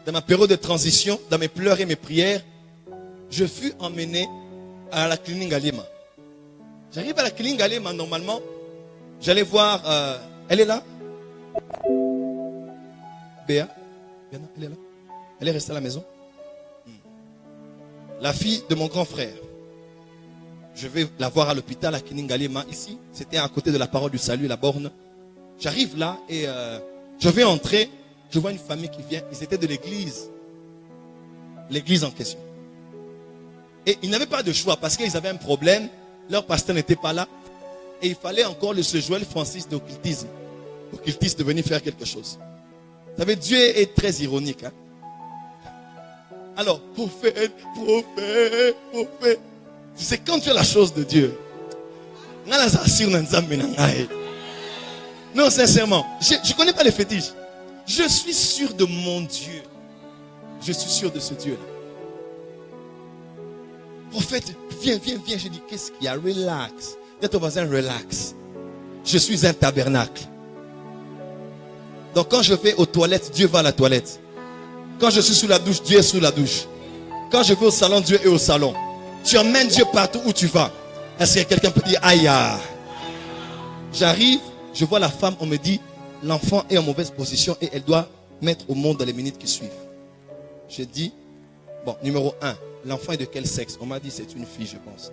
dans ma période de transition, dans mes pleurs et mes prières, je fus emmené à la clinique Galima. J'arrive à la clinique Galima, normalement, j'allais voir, elle est là? Béa? Elle est là? Elle est restée à la maison? La fille de mon grand frère. Je vais la voir à l'hôpital à Kiningalema ici. C'était à côté de la parole du salut, la borne. J'arrive là et je vais entrer. Je vois une famille qui vient. Ils étaient de l'église. L'église en question. Et ils n'avaient pas de choix parce qu'ils avaient un problème. Leur pasteur n'était pas là. Et il fallait encore le Sir Joël Francis d'occultisme. Occultiste de venir faire quelque chose. Vous savez, Dieu est très ironique. Hein? Alors, prophète. Tu sais, quand tu as la chose de Dieu, non, sincèrement, je ne connais pas les fétiches. Je suis sûr de mon Dieu. Je suis sûr de ce Dieu-là. Prophète, viens. Je dis, qu'est-ce qu'il y a? Relax. Dis à ton voisin, relax. Je suis un tabernacle. Donc quand je vais aux toilettes, Dieu va à la toilette. Quand je suis sous la douche, Dieu est sous la douche. Quand je vais au salon, Dieu est au salon. Tu emmènes Dieu partout où tu vas. Est-ce que quelqu'un peut dire aïe? J'arrive, je vois la femme, on me dit l'enfant est en mauvaise position et elle doit mettre au monde dans les minutes qui suivent. Je dis, bon, numéro 1, l'enfant est de quel sexe? On m'a dit c'est une fille, je pense.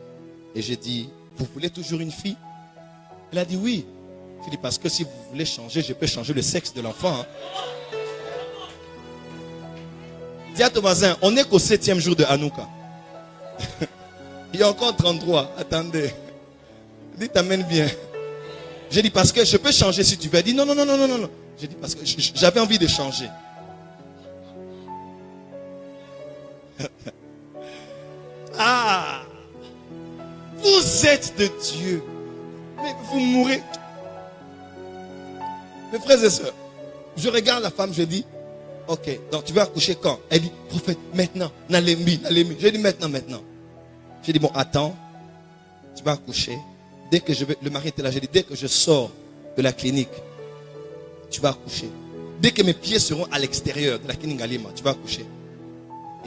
Et j'ai dit, vous voulez toujours une fille? Elle a dit oui. J'ai dit parce que si vous voulez changer, je peux changer le sexe de l'enfant. Hein. Dis à ton voisin, on n'est qu'au 7e jour de Hanouka. Il y a encore 33. Attendez. Dis, t'amènes bien. J'ai dit parce que je peux changer si tu veux. Elle dit non. J'ai dit parce que j'avais envie de changer. Ah, vous êtes de Dieu. Mais vous mourrez. Mes frères et sœurs, je regarde la femme, je dis, ok, donc tu vas accoucher quand? Elle dit, prophète, maintenant, Nalembi. J'ai dit maintenant. J'ai dit, bon, attends, tu vas accoucher. Dès que je vais, le mari était là, j'ai dit, dès que je sors de la clinique, tu vas accoucher. Dès que mes pieds seront à l'extérieur de la clinique Galima, tu vas accoucher.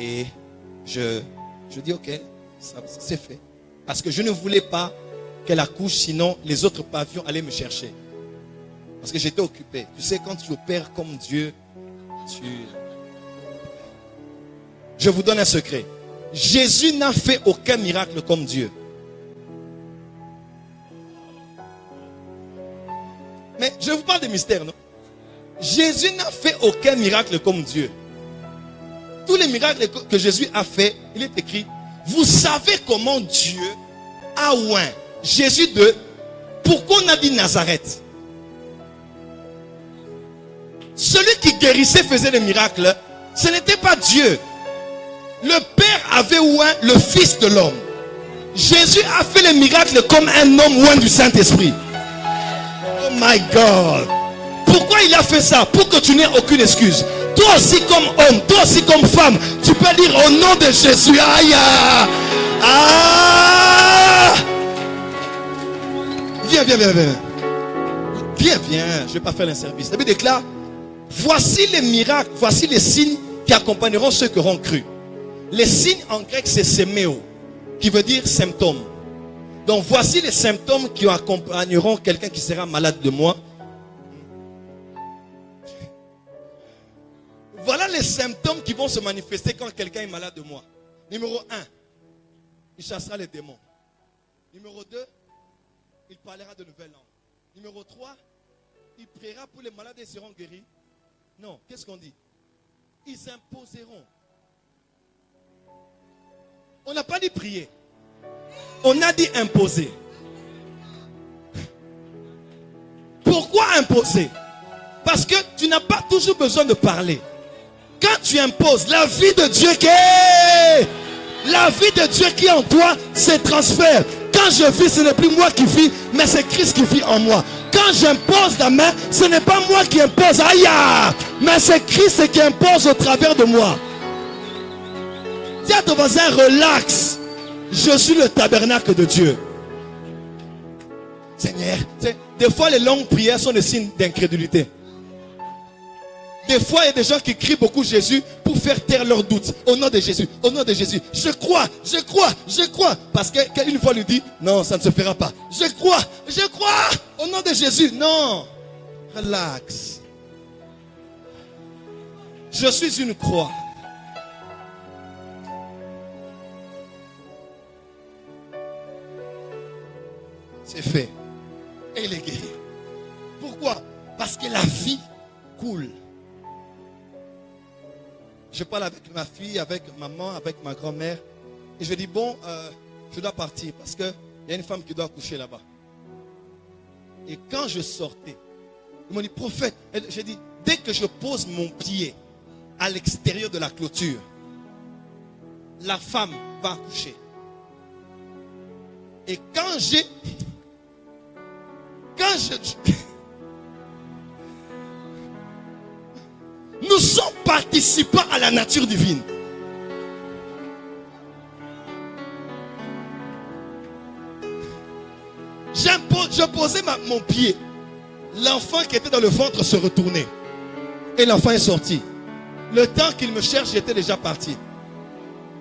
Et je dis, ok, c'est fait. Parce que je ne voulais pas qu'elle accouche, sinon les autres pavillons allaient me chercher. Parce que j'étais occupé. Tu sais, quand tu opères comme Dieu, Je vous donne un secret. Jésus n'a fait aucun miracle comme Dieu. Mais je vous parle de mystère, non? Jésus n'a fait aucun miracle comme Dieu. Tous les miracles que Jésus a fait, il est écrit, vous savez comment Dieu a oint Jésus de... Pourquoi on a dit Nazareth? Celui qui guérissait faisait des miracles. Ce n'était pas Dieu. Le Père avait oint le Fils de l'homme. Jésus a fait les miracles comme un homme oint du Saint-Esprit. Oh my God. Pourquoi il a fait ça? Pour que tu n'aies aucune excuse. Toi aussi comme homme, toi aussi comme femme, tu peux dire au nom de Jésus. Aïe! Ah! Viens. Viens. Je ne vais pas faire un service. La Bible déclare, Voici les miracles, voici les signes qui accompagneront ceux qui auront cru. Les signes en grec, c'est séméo, qui veut dire symptômes. Donc voici les symptômes qui accompagneront quelqu'un qui sera malade de moi. Voilà les symptômes qui vont se manifester quand quelqu'un est malade de moi. Numéro 1, il chassera les démons. Numéro 2, il parlera de nouvelles langues. Numéro 3, il priera pour les malades et ils seront guéris. Non, qu'est-ce qu'on dit? Ils imposeront. On n'a pas dit prier. On a dit imposer. Pourquoi imposer? Parce que tu n'as pas toujours besoin de parler. Quand tu imposes, la vie de Dieu qui est en toi se transfère. Quand je vis, ce n'est plus moi qui vis, mais c'est Christ qui vit en moi. Quand j'impose la main, ce n'est pas moi qui impose, aïe, mais c'est Christ qui impose au travers de moi. Dis à ton voisin, relax. Je suis le tabernacle de Dieu. Seigneur, des fois les longues prières sont des signes d'incrédulité. Des fois, il y a des gens qui crient beaucoup Jésus pour faire taire leurs doutes. Au nom de Jésus, au nom de Jésus. Je crois, je crois, je crois. Parce qu'une fois, lui dit, non, ça ne se fera pas. Je crois, au nom de Jésus. Non, relax. Je suis une croix. C'est fait. Et il est guéri. Pourquoi? Parce que la vie coule. Je parle avec ma fille, avec maman, avec ma grand-mère. Et je dis, bon, je dois partir parce qu'il y a une femme qui doit accoucher là-bas. Et quand je sortais, ils m'ont dit, prophète, j'ai dit, dès que je pose mon pied à l'extérieur de la clôture, la femme va accoucher. Et quand je nous sommes participants à la nature divine. Je posais mon pied. L'enfant qui était dans le ventre se retournait. Et l'enfant est sorti. Le temps qu'il me cherche, j'étais déjà parti.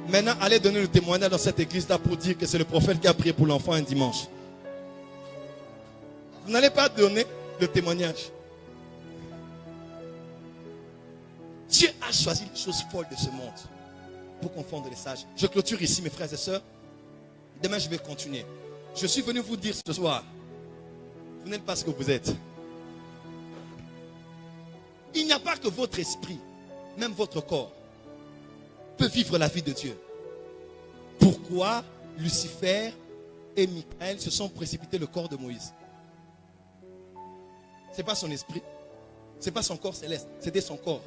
Maintenant, allez donner le témoignage dans cette église-là pour dire que c'est le prophète qui a prié pour l'enfant un dimanche. Vous n'allez pas donner le témoignage. Dieu a choisi les choses folles de ce monde pour confondre les sages. Je clôture ici, mes frères et sœurs. Demain, je vais continuer. Je suis venu vous dire ce soir, vous n'êtes pas ce que vous êtes. Il n'y a pas que votre esprit, même votre corps, peut vivre la vie de Dieu. Pourquoi Lucifer et Michael se sont précipités le corps de Moïse? Ce n'est pas son esprit, ce n'est pas son corps céleste, c'était son corps.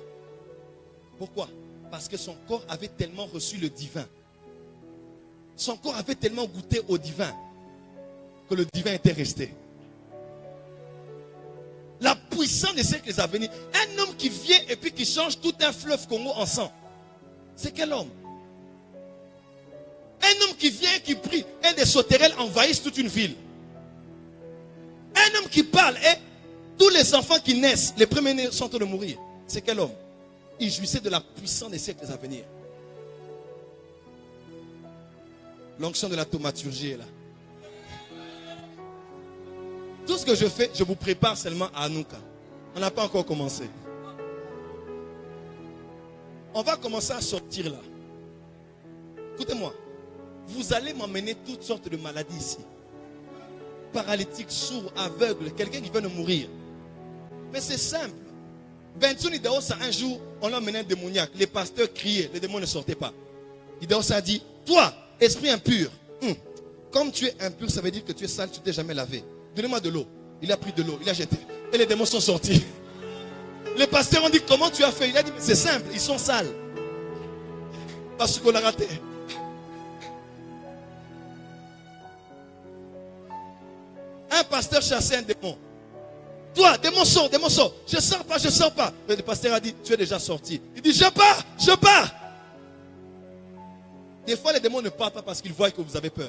Pourquoi? Parce que son corps avait tellement reçu le divin. Son corps avait tellement goûté au divin que le divin était resté. La puissance des siècles à venir. Un homme qui vient et puis qui change tout un fleuve Congo en sang. C'est quel homme? Un homme qui vient, qui prie, et des sauterelles envahissent toute une ville. Un homme qui parle et tous les enfants qui naissent, les premiers-nés sont en train de mourir. C'est quel homme? Il jouissait de la puissance des siècles à venir. L'onction de la thaumaturgie est là. Tout ce que je fais, je vous prépare seulement à Hanouka. On n'a pas encore commencé. On va commencer à sortir là. Écoutez-moi. Vous allez m'emmener toutes sortes de maladies ici. Paralytiques, sourds, aveugles, quelqu'un qui vient de mourir. Mais c'est simple. Bensoun Idaosa, un jour, on l'a emmené un démoniaque. Les pasteurs criaient, les démons ne sortaient pas. Idaosa a dit, toi, esprit impur, comme tu es impur, ça veut dire que tu es sale, tu ne t'es jamais lavé. Donnez-moi de l'eau. Il a pris de l'eau, il a jeté. Et les démons sont sortis. Les pasteurs ont dit, comment tu as fait? Il a dit, c'est simple, ils sont sales. Parce qu'on a raté. Un pasteur chassait un démon. Toi, démon sort, démon sort. Je ne sors pas, je ne sors pas. Mais le pasteur a dit, tu es déjà sorti. Il dit, je pars, je pars. Des fois, les démons ne partent pas parce qu'ils voient que vous avez peur.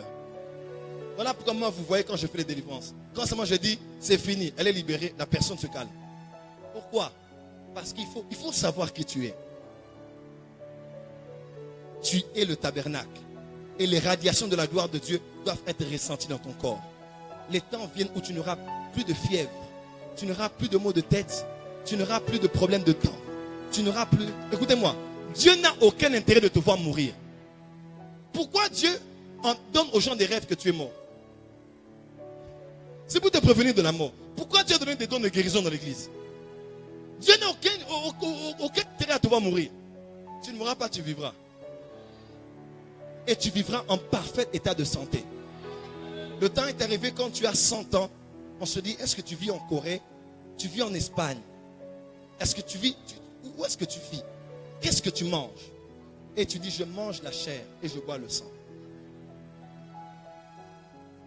Voilà pourquoi moi, vous voyez quand je fais les délivrances. Quand seulement je dis, c'est fini, elle est libérée, la personne se calme. Pourquoi? Parce qu'il faut savoir qui tu es. Tu es le tabernacle. Et les radiations de la gloire de Dieu doivent être ressenties dans ton corps. Les temps viennent où tu n'auras plus de fièvre. Tu n'auras plus de maux de tête. Tu n'auras plus de problèmes de dents. Tu n'auras plus... Écoutez-moi. Dieu n'a aucun intérêt de te voir mourir. Pourquoi Dieu en donne aux gens des rêves que tu es mort? C'est pour te prévenir de la mort. Pourquoi Dieu a donné des dons de guérison dans l'église? Dieu n'a aucun intérêt à te voir mourir. Tu ne mourras pas, tu vivras. Et tu vivras en parfait état de santé. Le temps est arrivé quand tu as 100 ans. On se dit, est-ce que tu vis en Corée? Tu vis en Espagne? Est-ce que tu vis? Où est-ce que tu vis? Qu'est-ce que tu manges? Et tu dis, je mange la chair et je bois le sang.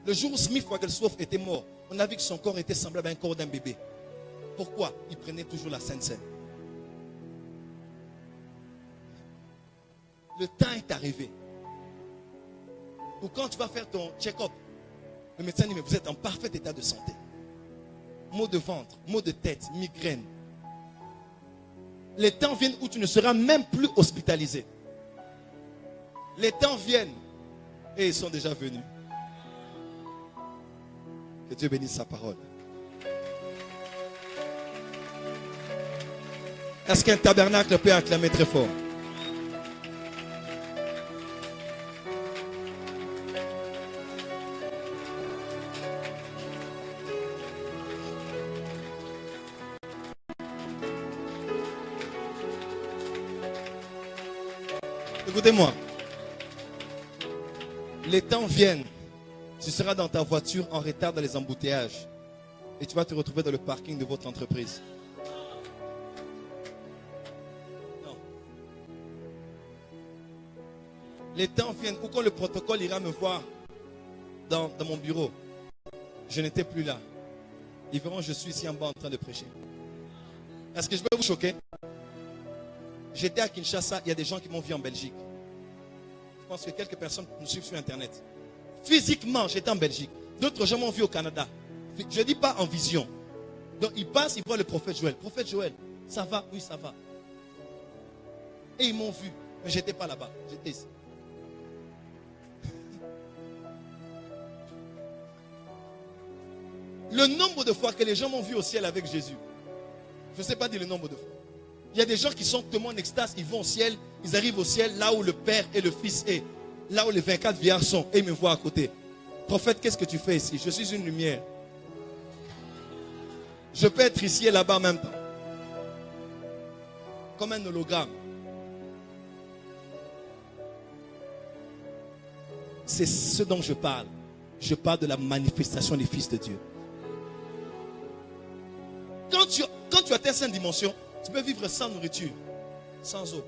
Le jour où Smith Wigglesworth était mort, on a vu que son corps était semblable à un corps d'un bébé. Pourquoi? Il prenait toujours la Sainte Seine. Le temps est arrivé. Ou quand tu vas faire ton check-up, le médecin dit, mais vous êtes en parfait état de santé. Maux de ventre, maux de tête, migraine. Les temps viennent où tu ne seras même plus hospitalisé. Les temps viennent, et ils sont déjà venus. Que Dieu bénisse sa parole. Est-ce qu'un tabernacle peut acclamer très fort? Écoutez-moi. Les temps viennent. Tu seras dans ta voiture en retard dans les embouteillages. Et tu vas te retrouver dans le parking de votre entreprise. Non. Les temps viennent où quand le protocole ira me voir dans mon bureau, je n'étais plus là. Ils verront je suis ici en bas en train de prêcher. Est-ce que je vais vous choquer? J'étais à Kinshasa, il y a des gens qui m'ont vu en Belgique. Je pense que quelques personnes nous suivent sur Internet. Physiquement, j'étais en Belgique. D'autres gens m'ont vu au Canada. Je ne dis pas en vision. Donc, ils passent, ils voient le prophète Joël. Prophète Joël, ça va? Oui, ça va. Et ils m'ont vu. Mais je n'étais pas là-bas. J'étais ici. Le nombre de fois que les gens m'ont vu au ciel avec Jésus. Je ne sais pas dire le nombre de fois. Il y a des gens qui sont tellement en extase, ils vont au ciel, ils arrivent au ciel là où le Père et le Fils est. Là où les 24 vieillards sont, et ils me voient à côté. Prophète, qu'est-ce que tu fais ici? Je suis une lumière. Je peux être ici et là-bas en même temps. Comme un hologramme. C'est ce dont je parle. Je parle de la manifestation des fils de Dieu. Quand tu atteins cette dimension, tu peux vivre sans nourriture, sans eau.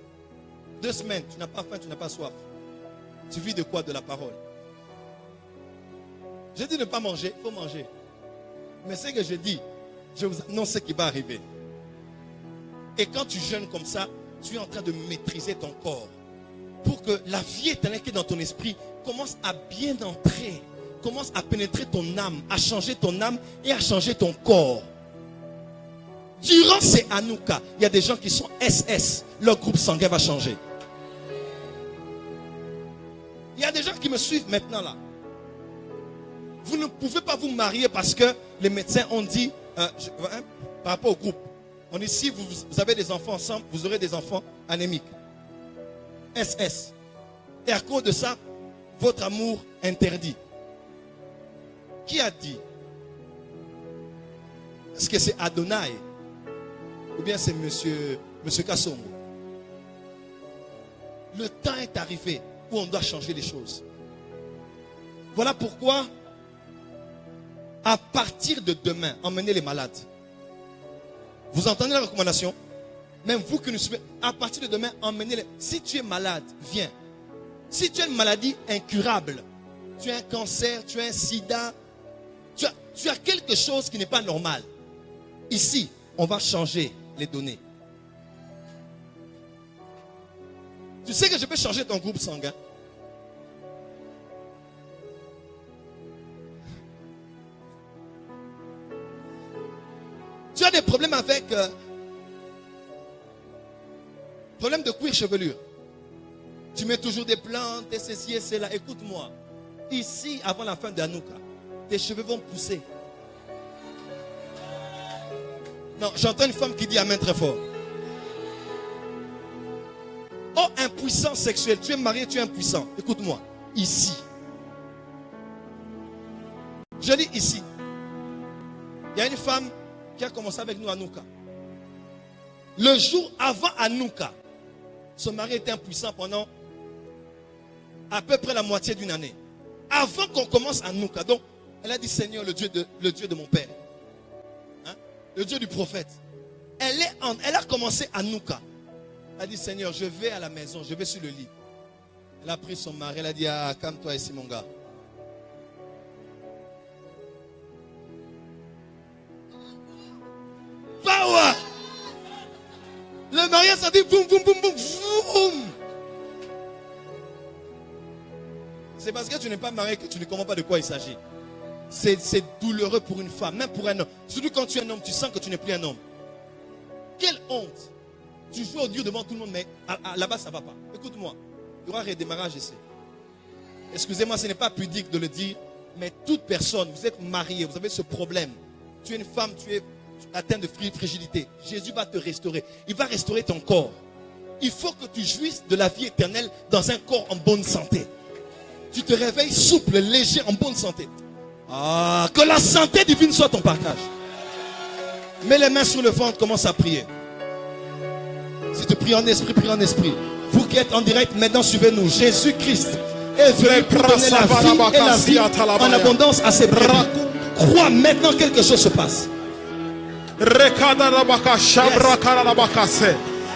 2 semaines, tu n'as pas faim, tu n'as pas soif. Tu vis de quoi? De la parole. Je dis ne pas manger, il faut manger. Mais ce que je dis, je vous annonce ce qui va arriver. Et quand tu jeûnes comme ça, tu es en train de maîtriser ton corps. Pour que la vie éternelle qui est dans ton esprit commence à bien entrer, commence à pénétrer ton âme, à changer ton âme et à changer ton corps. Durant ces Hanouka, il y a des gens qui sont SS. Leur groupe sanguin va changer. Il y a des gens qui me suivent maintenant là. Vous ne pouvez pas vous marier parce que les médecins ont dit, par rapport au groupe, on dit si vous avez des enfants ensemble, vous aurez des enfants anémiques. SS. Et à cause de ça, votre amour interdit. Qui a dit? Est-ce que c'est Adonai? Ou bien c'est monsieur Kassongo? Le temps est arrivé où on doit changer les choses. Voilà pourquoi, à partir de demain, emmenez les malades. Vous entendez la recommandation? Même vous qui nous suivez, à partir de demain, emmenez-les. Si tu es malade, viens. Si tu as une maladie incurable, tu as un cancer, tu as un sida, tu as quelque chose qui n'est pas normal. Ici, on va changer les données. Tu sais que je peux changer ton groupe sanguin. Tu as des problèmes avec Problème de cuir chevelure. Tu mets toujours des plantes, et ceci et cela. Écoute-moi. Ici, avant la fin de Hanouka, tes cheveux vont pousser. Non, j'entends une femme qui dit amen très fort. Oh, impuissance sexuelle. Tu es marié, tu es impuissant. Écoute-moi. Ici. Je dis ici. Il y a une femme qui a commencé avec nous à Hanouka. Le jour avant Hanouka, son mari était impuissant pendant à peu près la moitié d'une année. Avant qu'on commence Hanouka, donc elle a dit Seigneur, le Dieu de mon père, hein? Le Dieu du prophète. Elle a commencé Hanouka. Elle a dit Seigneur, je vais à la maison, je vais sur le lit. Elle a pris son mari, elle a dit ah, calme-toi ici mon gars. Power! Le mariage a dit boum, boum, boum, boum, boum. C'est parce que tu n'es pas marié que tu ne comprends pas de quoi il s'agit. C'est douloureux pour une femme, même pour un homme. Surtout quand tu es un homme, tu sens que tu n'es plus un homme. Quelle honte! Tu joues au Dieu devant tout le monde, mais là-bas ça ne va pas. Écoute-moi, il y aura un redémarrage ici. Excusez-moi, ce n'est pas pudique de le dire, mais toute personne, vous êtes marié, vous avez ce problème. Tu es une femme, tu es atteint de fragilité. Jésus va te restaurer. Il va restaurer ton corps. Il faut que tu jouisses de la vie éternelle dans un corps en bonne santé. Tu te réveilles souple, léger, en bonne santé. Ah, que la santé divine soit ton partage. Mets les mains sur le ventre, commence à prier. Si tu pries en esprit, prie en esprit. Vous qui êtes en direct, maintenant suivez-nous. Jésus-Christ est venu pour donner la vie en abondance à ses brebis. Crois maintenant quelque chose se passe. Rekada la baka shabra kara la baka se.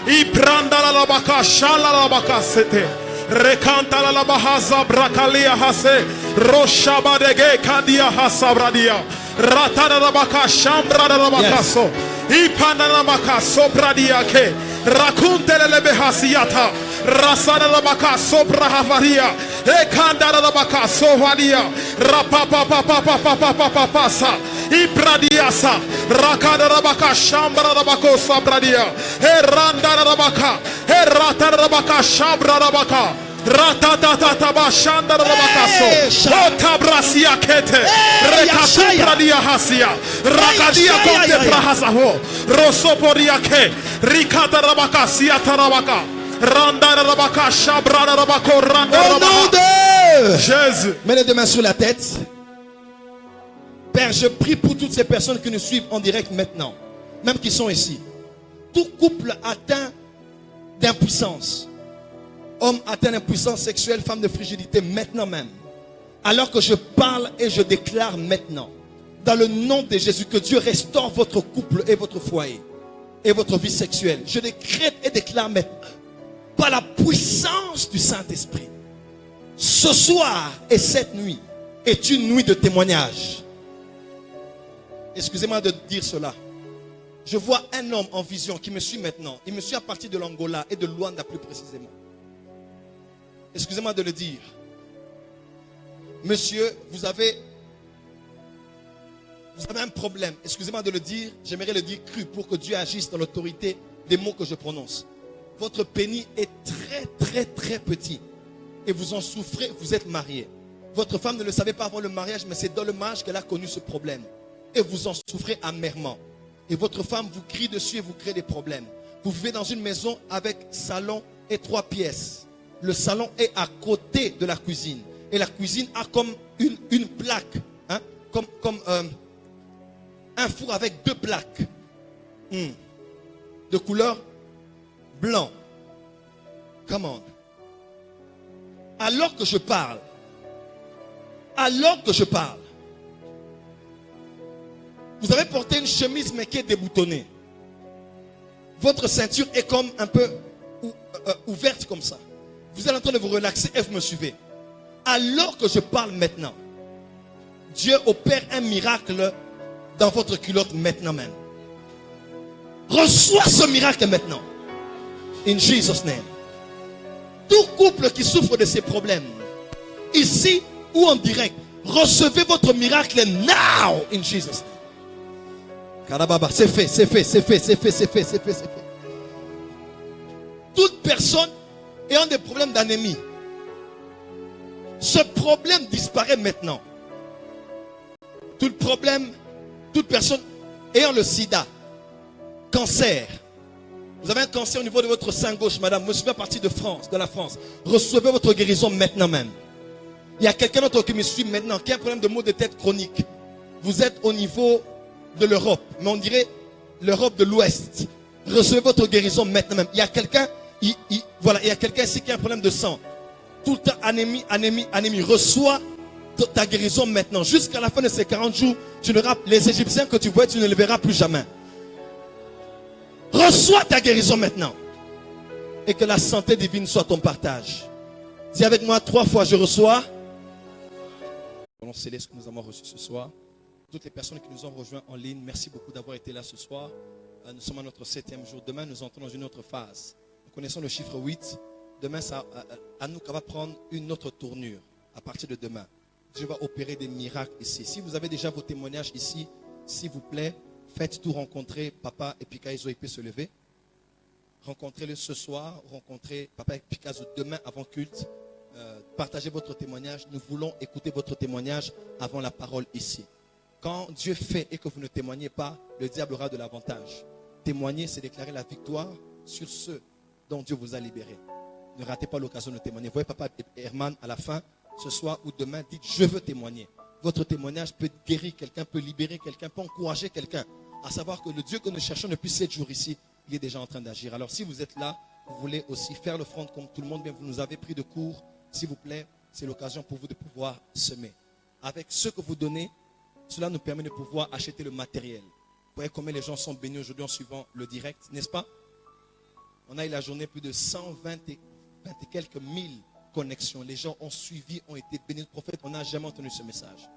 Ipranda la baka shala la baka sete. Rekanta la bahaza brakalia hase. Roshaba dege kandia hasabradia. Ratada la baka shambra la baka so. Ipanda la baka sobradia ke. Rakuntele le behasiata. Rasada la baka sobra havaria. Ekanda la baka sovadia. Rapapa papa papa papa papa sa. Ibradiasa rakada rabaka shambra rabako sabradia eranda rabaka erata rabaka shambra rabaka ratatata bashanda rabaka so otabrasia kete rekatubradia hasia rakadia konte prahasaho rosoporia ke rikada rabaka siata rabaka randa rabaka shambra rabako randa Au nom rabaka de Jésus. Mets les deux mains sur la tête. Père, je prie pour toutes ces personnes qui nous suivent en direct maintenant, même qui sont ici. Tout couple atteint d'impuissance, homme atteint d'impuissance sexuelle, femme de frigidité, maintenant même. Alors que je parle et je déclare maintenant, dans le nom de Jésus, que Dieu restaure votre couple et votre foyer et votre vie sexuelle. Je décrète et déclare maintenant, par la puissance du Saint-Esprit, ce soir et cette nuit est une nuit de témoignage. Excusez-moi de dire cela. Je vois un homme en vision qui me suit maintenant. Il me suit à partir de l'Angola et de Luanda plus précisément. Excusez-moi de le dire. Monsieur, vous avez un problème. Excusez-moi de le dire. J'aimerais le dire cru pour que Dieu agisse dans l'autorité des mots que je prononce. Votre pénis est très très très petit. Et vous en souffrez, vous êtes marié. Votre femme ne le savait pas avant le mariage, mais c'est dans le mariage qu'elle a connu ce problème. Et vous en souffrez amèrement. Et votre femme vous crie dessus et vous crée des problèmes. Vous vivez dans une maison avec salon et 3 pièces. Le salon est à côté de la cuisine. Et la cuisine a comme une plaque. Hein, comme un four avec 2 plaques. De couleur blanc. Come on. Alors que je parle, vous avez porté une chemise mais qui est déboutonnée. Votre ceinture est comme un peu ouverte comme ça. Vous êtes en train de vous relaxer et vous me suivez. Alors que je parle maintenant, Dieu opère un miracle dans votre culotte maintenant même. Reçois ce miracle maintenant. In Jesus' name. Tout couple qui souffre de ces problèmes, ici ou en direct, recevez votre miracle now in Jesus' name. Karababa, c'est fait. toute personne ayant des problèmes d'anémie, ce problème disparaît maintenant. Tout problème, toute personne ayant le sida, cancer. Vous avez un cancer au niveau de votre sein gauche, madame. Vous suivez partie de France, de la France. Recevez votre guérison maintenant même. Il y a quelqu'un d'autre qui me suit maintenant, qui a un problème de maux de tête chronique. Vous êtes au niveau de l'Europe, mais on dirait l'Europe de l'Ouest. Recevez votre guérison maintenant même. Il y a quelqu'un, voilà, il y a quelqu'un ici qui a un problème de sang. Tout le temps, anémie. Reçois ta guérison maintenant. Jusqu'à la fin de ces 40 jours, les Égyptiens que tu vois, tu ne les verras plus jamais. Reçois ta guérison maintenant. Et que la santé divine soit ton partage. Dis avec moi 3 fois, je reçois. Allons sceller ce que nous avons reçu ce soir. Toutes les personnes qui nous ont rejoints en ligne, merci beaucoup d'avoir été là ce soir. Nous sommes à notre 7e jour. Demain, nous entrons dans une autre phase. Nous connaissons le chiffre 8. Demain, Anouka va prendre une autre tournure à partir de demain. Dieu va opérer des miracles ici. Si vous avez déjà vos témoignages ici, s'il vous plaît, faites tout rencontrer Papa et Pikazo. Il peut se lever. Rencontrez-le ce soir. Rencontrez Papa et Pikazo demain avant culte. Partagez votre témoignage. Nous voulons écouter votre témoignage avant la parole ici. Quand Dieu fait et que vous ne témoignez pas, le diable aura de l'avantage. Témoigner, c'est déclarer la victoire sur ceux dont Dieu vous a libérés. Ne ratez pas l'occasion de témoigner. Vous voyez Papa Herman à la fin, ce soir ou demain, dites je veux témoigner. Votre témoignage peut guérir quelqu'un, peut libérer quelqu'un, peut encourager quelqu'un. À savoir que le Dieu que nous cherchons depuis 7 jours ici, il est déjà en train d'agir. Alors si vous êtes là, vous voulez aussi faire l'offrande comme tout le monde, bien vous nous avez pris de court, s'il vous plaît, c'est l'occasion pour vous de pouvoir semer. Avec ce que vous donnez, cela nous permet de pouvoir acheter le matériel. Vous voyez combien les gens sont bénis aujourd'hui en suivant le direct, n'est-ce pas? On a eu la journée plus de 120 et quelques mille connexions. Les gens ont suivi, ont été bénis. Le prophète, on n'a jamais entendu ce message.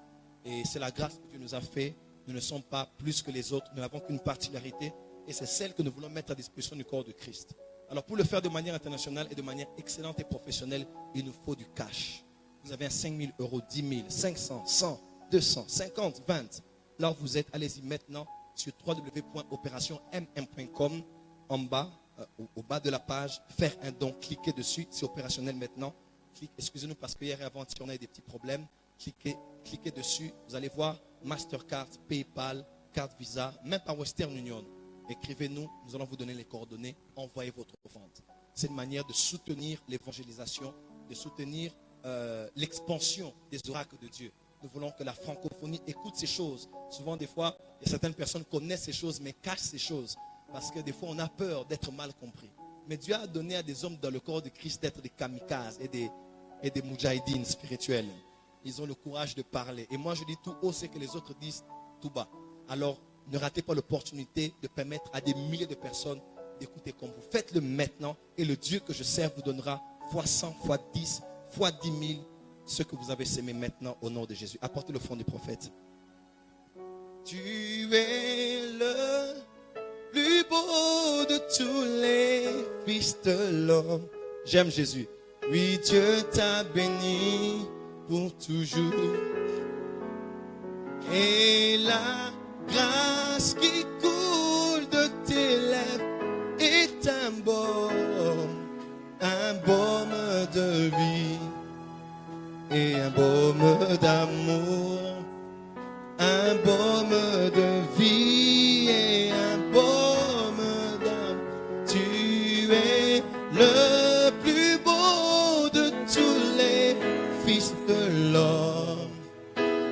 Et c'est la grâce que Dieu nous a fait. Nous ne sommes pas plus que les autres. Nous n'avons qu'une particularité. Et c'est celle que nous voulons mettre à disposition du corps de Christ. Alors pour le faire de manière internationale et de manière excellente et professionnelle, il nous faut du cash. Vous avez un 5 000 euros, 10 000, 500, 100, 200, 50, 20. Là où vous êtes, allez-y maintenant sur www.opérationmm.com. En bas, au bas de la page, faire un don, cliquez dessus, c'est opérationnel maintenant. Excusez-nous parce que hier et avant-hier, on a eu des petits problèmes. Cliquez dessus, vous allez voir Mastercard, PayPal, carte Visa, même par Western Union. Écrivez-nous, nous allons vous donner les coordonnées, envoyez votre offrande. C'est une manière de soutenir l'évangélisation, de soutenir l'expansion des oracles de Dieu. Nous voulons que la francophonie écoute ces choses. Souvent, des fois, il y a certaines personnes qui connaissent ces choses, mais cachent ces choses. Parce que des fois, on a peur d'être mal compris. Mais Dieu a donné à des hommes dans le corps de Christ d'être des kamikazes et des moudjahidines spirituels. Ils ont le courage de parler. Et moi, je dis tout haut, c'est que les autres disent tout bas. Alors, ne ratez pas l'opportunité de permettre à des milliers de personnes d'écouter comme vous. Faites-le maintenant et le Dieu que je sers vous donnera fois 100, fois 10, fois 10 000 ce que vous avez semé maintenant au nom de Jésus. Apportez le front du prophète. Tu es le plus beau de tous les fils de l'homme. J'aime Jésus. Oui, Dieu t'a béni pour toujours. Et la grâce qui coule de tes lèvres est un baume de vie et un baume d'amour, un baume de vie et un baume d'amour. Tu es le plus beau de tous les fils de l'homme.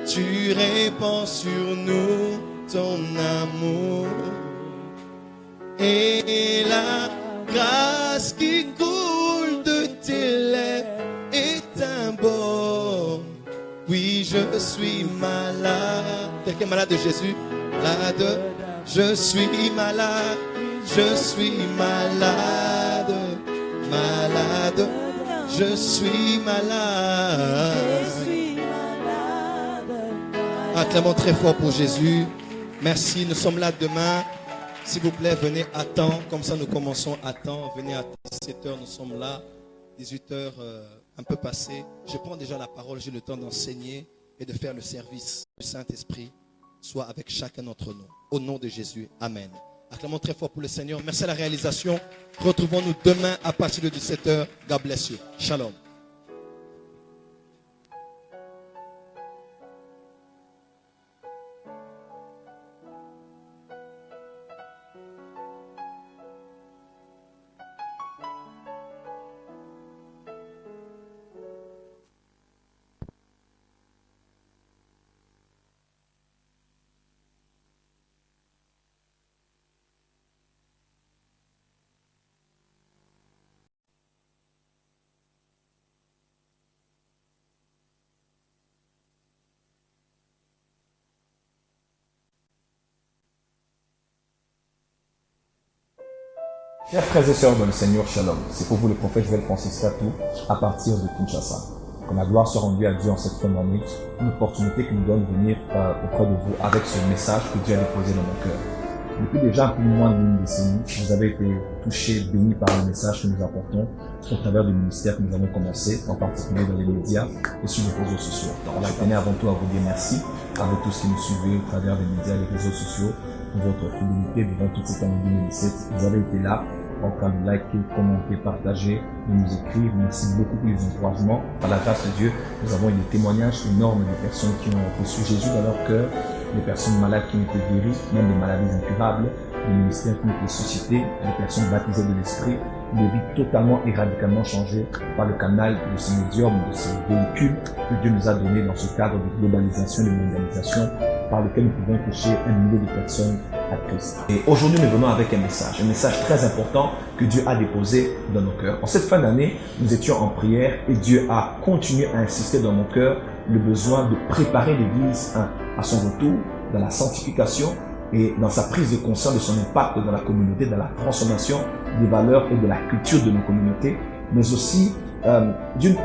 Tu répands sur nous ton amour et la grâce qui coule de tes lèvres est un baume. Oui, je suis malade. Quelqu'un est malade de Jésus? Malade. Je suis malade. Je suis malade. Malade. Je suis malade. Acclamons très fort pour Jésus. Merci, nous sommes là demain. S'il vous plaît, venez à temps. Comme ça, nous commençons à temps. Venez à 17h, nous sommes là. 18h, un peu passé. Je prends déjà la parole, j'ai le temps d'enseigner et de faire le service. Le Saint-Esprit soit avec chacun d'entre nous. Au nom de Jésus, Amen. Acclamons très fort pour le Seigneur. Merci à la réalisation. Retrouvons-nous demain à partir de 17h. God bless you. Shalom. Chers frères et sœurs dans le Seigneur, Shalom. C'est pour vous le prophète Joël Francis Tatou à partir de Kinshasa. Que la gloire soit rendue à Dieu en cette fin d'année, une opportunité qui nous donne de venir auprès de vous avec ce message que Dieu a déposé dans mon cœur. Depuis déjà un peu moins d'une décennie, vous avez été touchés, bénis par le message que nous apportons au travers du ministère que nous avons commencé, en particulier dans les médias et sur les réseaux sociaux. Alors, je tenais avant tout à vous dire merci à vous tous qui nous suivez au travers des médias et des réseaux sociaux pour votre fidélité durant toute cette année 2017. Vous avez été là en train de liker, commenter, partager, de nous écrire. Merci beaucoup pour les encouragements. Par la grâce de Dieu, nous avons eu des témoignages énormes de personnes qui ont reçu Jésus dans leur cœur, des personnes malades qui ont été guéries, même des maladies incurables, des ministères qui ont été suscités, des personnes baptisées de l'Esprit, des vies totalement et radicalement changées par le canal de ce médium, de ce véhicule que Dieu nous a donné dans ce cadre de globalisation, de mondialisation, par lequel nous pouvons toucher un millier de personnes à Christ. Et aujourd'hui, nous venons avec un message très important que Dieu a déposé dans nos cœurs. En cette fin d'année, nous étions en prière et Dieu a continué à insister dans mon cœur le besoin de préparer l'Église à son retour dans la sanctification et dans sa prise de conscience de son impact dans la communauté, dans la transformation des valeurs et de la culture de nos communautés, mais aussi Dieu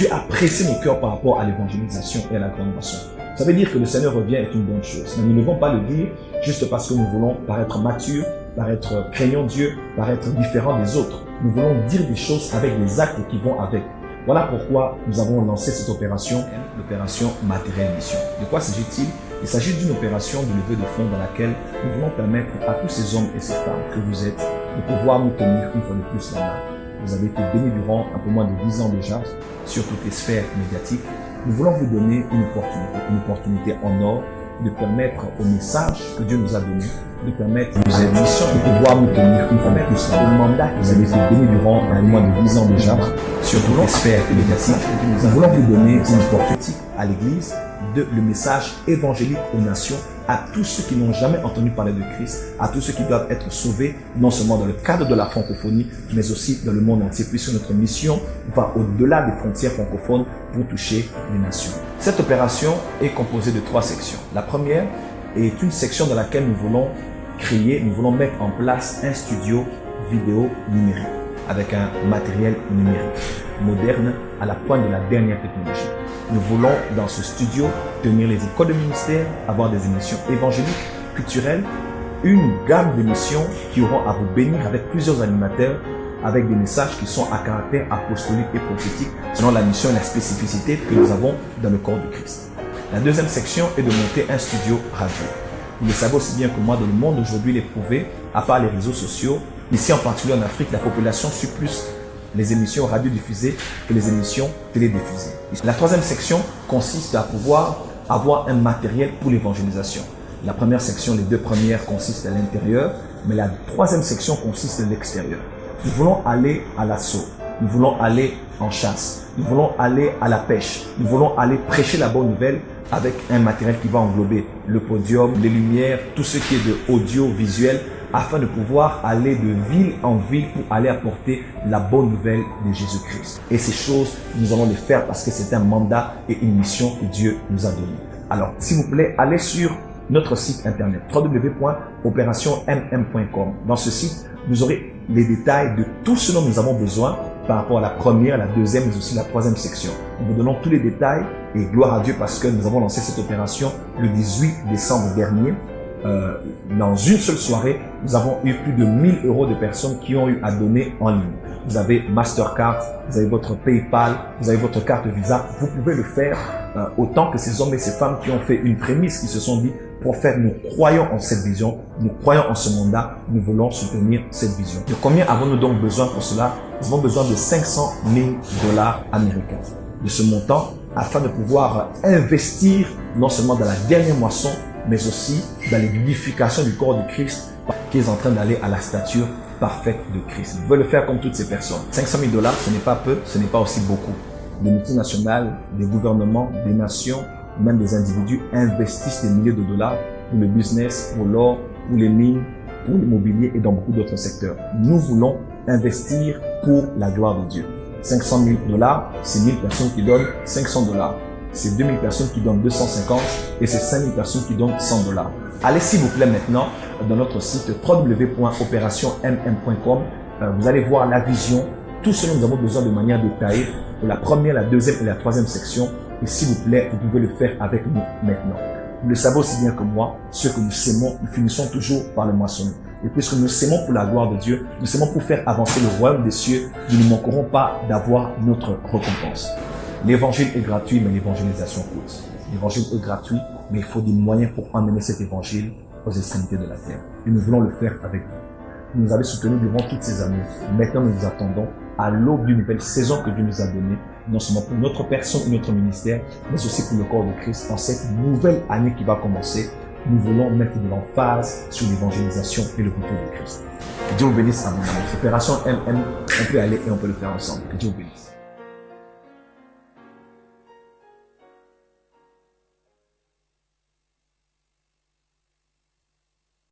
a pressé nos cœurs par rapport à l'évangélisation et à la transformation. Ça veut dire que le Seigneur revient est une bonne chose. Mais nous ne devons pas le dire juste parce que nous voulons paraître matures, paraître craignant Dieu, paraître différents des autres. Nous voulons dire des choses avec des actes qui vont avec. Voilà pourquoi nous avons lancé cette opération, l'opération Matériel Mission. De quoi s'agit-il? Il s'agit d'une opération de levée de fonds dans laquelle nous voulons permettre à tous ces hommes et ces femmes que vous êtes de pouvoir nous tenir une fois de plus la main. Vous avez été bénis durant un peu moins de 10 ans déjà sur toutes les sphères médiatiques. Nous voulons vous donner une opportunité en or de permettre au message que Dieu nous a donné, de permettre aux émissions de pouvoir nous tenir une fois de plus la main. Le mandat que vous avez été bénis durant un peu moins de 10 ans déjà sur toutes les sphères médiatiques. Nous voulons vous donner une prophétique à l'Église de le message évangélique aux nations, à tous ceux qui n'ont jamais entendu parler de Christ, à tous ceux qui doivent être sauvés, non seulement dans le cadre de la francophonie, mais aussi dans le monde entier, puisque notre mission va au-delà des frontières francophones pour toucher les nations. Cette opération est composée de 3 sections. La première est une section dans laquelle nous voulons mettre en place un studio vidéo numérique, avec un matériel numérique, moderne, à la pointe de la dernière technologie. Nous voulons, dans ce studio, tenir les écoles de ministère, avoir des émissions évangéliques, culturelles, une gamme d'émissions qui auront à vous bénir avec plusieurs animateurs, avec des messages qui sont à caractère apostolique et prophétique, selon la mission et la spécificité que nous avons dans le corps de Christ. La deuxième section est de monter un studio radio. Vous le savez aussi bien que moi, dans le monde aujourd'hui, il est prouvé, à part les réseaux sociaux, ici en particulier en Afrique, la population suit plus les émissions radiodiffusées que les émissions télédiffusées. La troisième section consiste à pouvoir avoir un matériel pour l'évangélisation. La première section, les 2 premières consistent à l'intérieur, mais la troisième section consiste à l'extérieur. Nous voulons aller à l'assaut, nous voulons aller en chasse, nous voulons aller à la pêche, nous voulons aller prêcher la bonne nouvelle avec un matériel qui va englober le podium, les lumières, tout ce qui est de audio-visuel, afin de pouvoir aller de ville en ville pour aller apporter la bonne nouvelle de Jésus-Christ. Et ces choses, nous allons les faire parce que c'est un mandat et une mission que Dieu nous a donné. Alors, s'il vous plaît, allez sur notre site internet www.operationmm.com. Dans ce site, vous aurez les détails de tout ce dont nous avons besoin par rapport à la première, la deuxième, mais aussi la troisième section. Nous vous donnons tous les détails et gloire à Dieu parce que nous avons lancé cette opération le 18 décembre dernier. Dans une seule soirée, nous avons eu plus de 1000 € de personnes qui ont eu à donner en ligne. Vous avez Mastercard, vous avez votre PayPal, vous avez votre carte Visa. Vous pouvez le faire autant que ces hommes et ces femmes qui ont fait une prémisse, qui se sont dit, prophète, nous croyons en cette vision, nous croyons en ce mandat, nous voulons soutenir cette vision. De combien avons-nous donc besoin pour cela? Nous avons besoin de 500 000 $ américains. De ce montant, afin de pouvoir investir non seulement dans la dernière moisson, mais aussi dans l'édification du corps de Christ, qui est en train d'aller à la stature parfaite de Christ. Vous pouvez le faire comme toutes ces personnes. 500 000 $, ce n'est pas peu, ce n'est pas aussi beaucoup. Des multinationales, des gouvernements, des nations, même des individus investissent des milliers de dollars pour le business, pour l'or, pour les mines, pour l'immobilier et dans beaucoup d'autres secteurs. Nous voulons investir pour la gloire de Dieu. 500 000 $, c'est 1000 personnes qui donnent 500 $. C'est 2000 personnes qui donnent 250 et c'est 5000 personnes qui donnent 100 $. Allez s'il vous plaît maintenant dans notre site www.operationmm.com. Vous allez voir la vision, tout ce dont nous avons besoin de manière détaillée pour la première, la deuxième et la troisième section. Et s'il vous plaît, vous pouvez le faire avec nous maintenant. Vous le savez aussi bien que moi, ce que nous sémons, nous finissons toujours par le moissonner. Et puisque nous sémons pour la gloire de Dieu, nous sémons pour faire avancer le royaume des cieux, nous ne manquerons pas d'avoir notre récompense. L'évangile est gratuit, mais l'évangélisation coûte. L'évangile est gratuit, mais il faut des moyens pour emmener cet évangile aux extrémités de la terre. Et nous voulons le faire avec vous. Vous nous avez soutenus durant toutes ces années. Maintenant, nous nous attendons à l'aube d'une nouvelle saison que Dieu nous a donnée, non seulement pour notre personne et notre ministère, mais aussi pour le corps de Christ. En cette nouvelle année qui va commencer, nous voulons mettre de l'emphase sur l'évangélisation et le retour de Christ. Que Dieu vous bénisse à mon amour. Opération MM, on peut aller et on peut le faire ensemble. Que Dieu vous bénisse.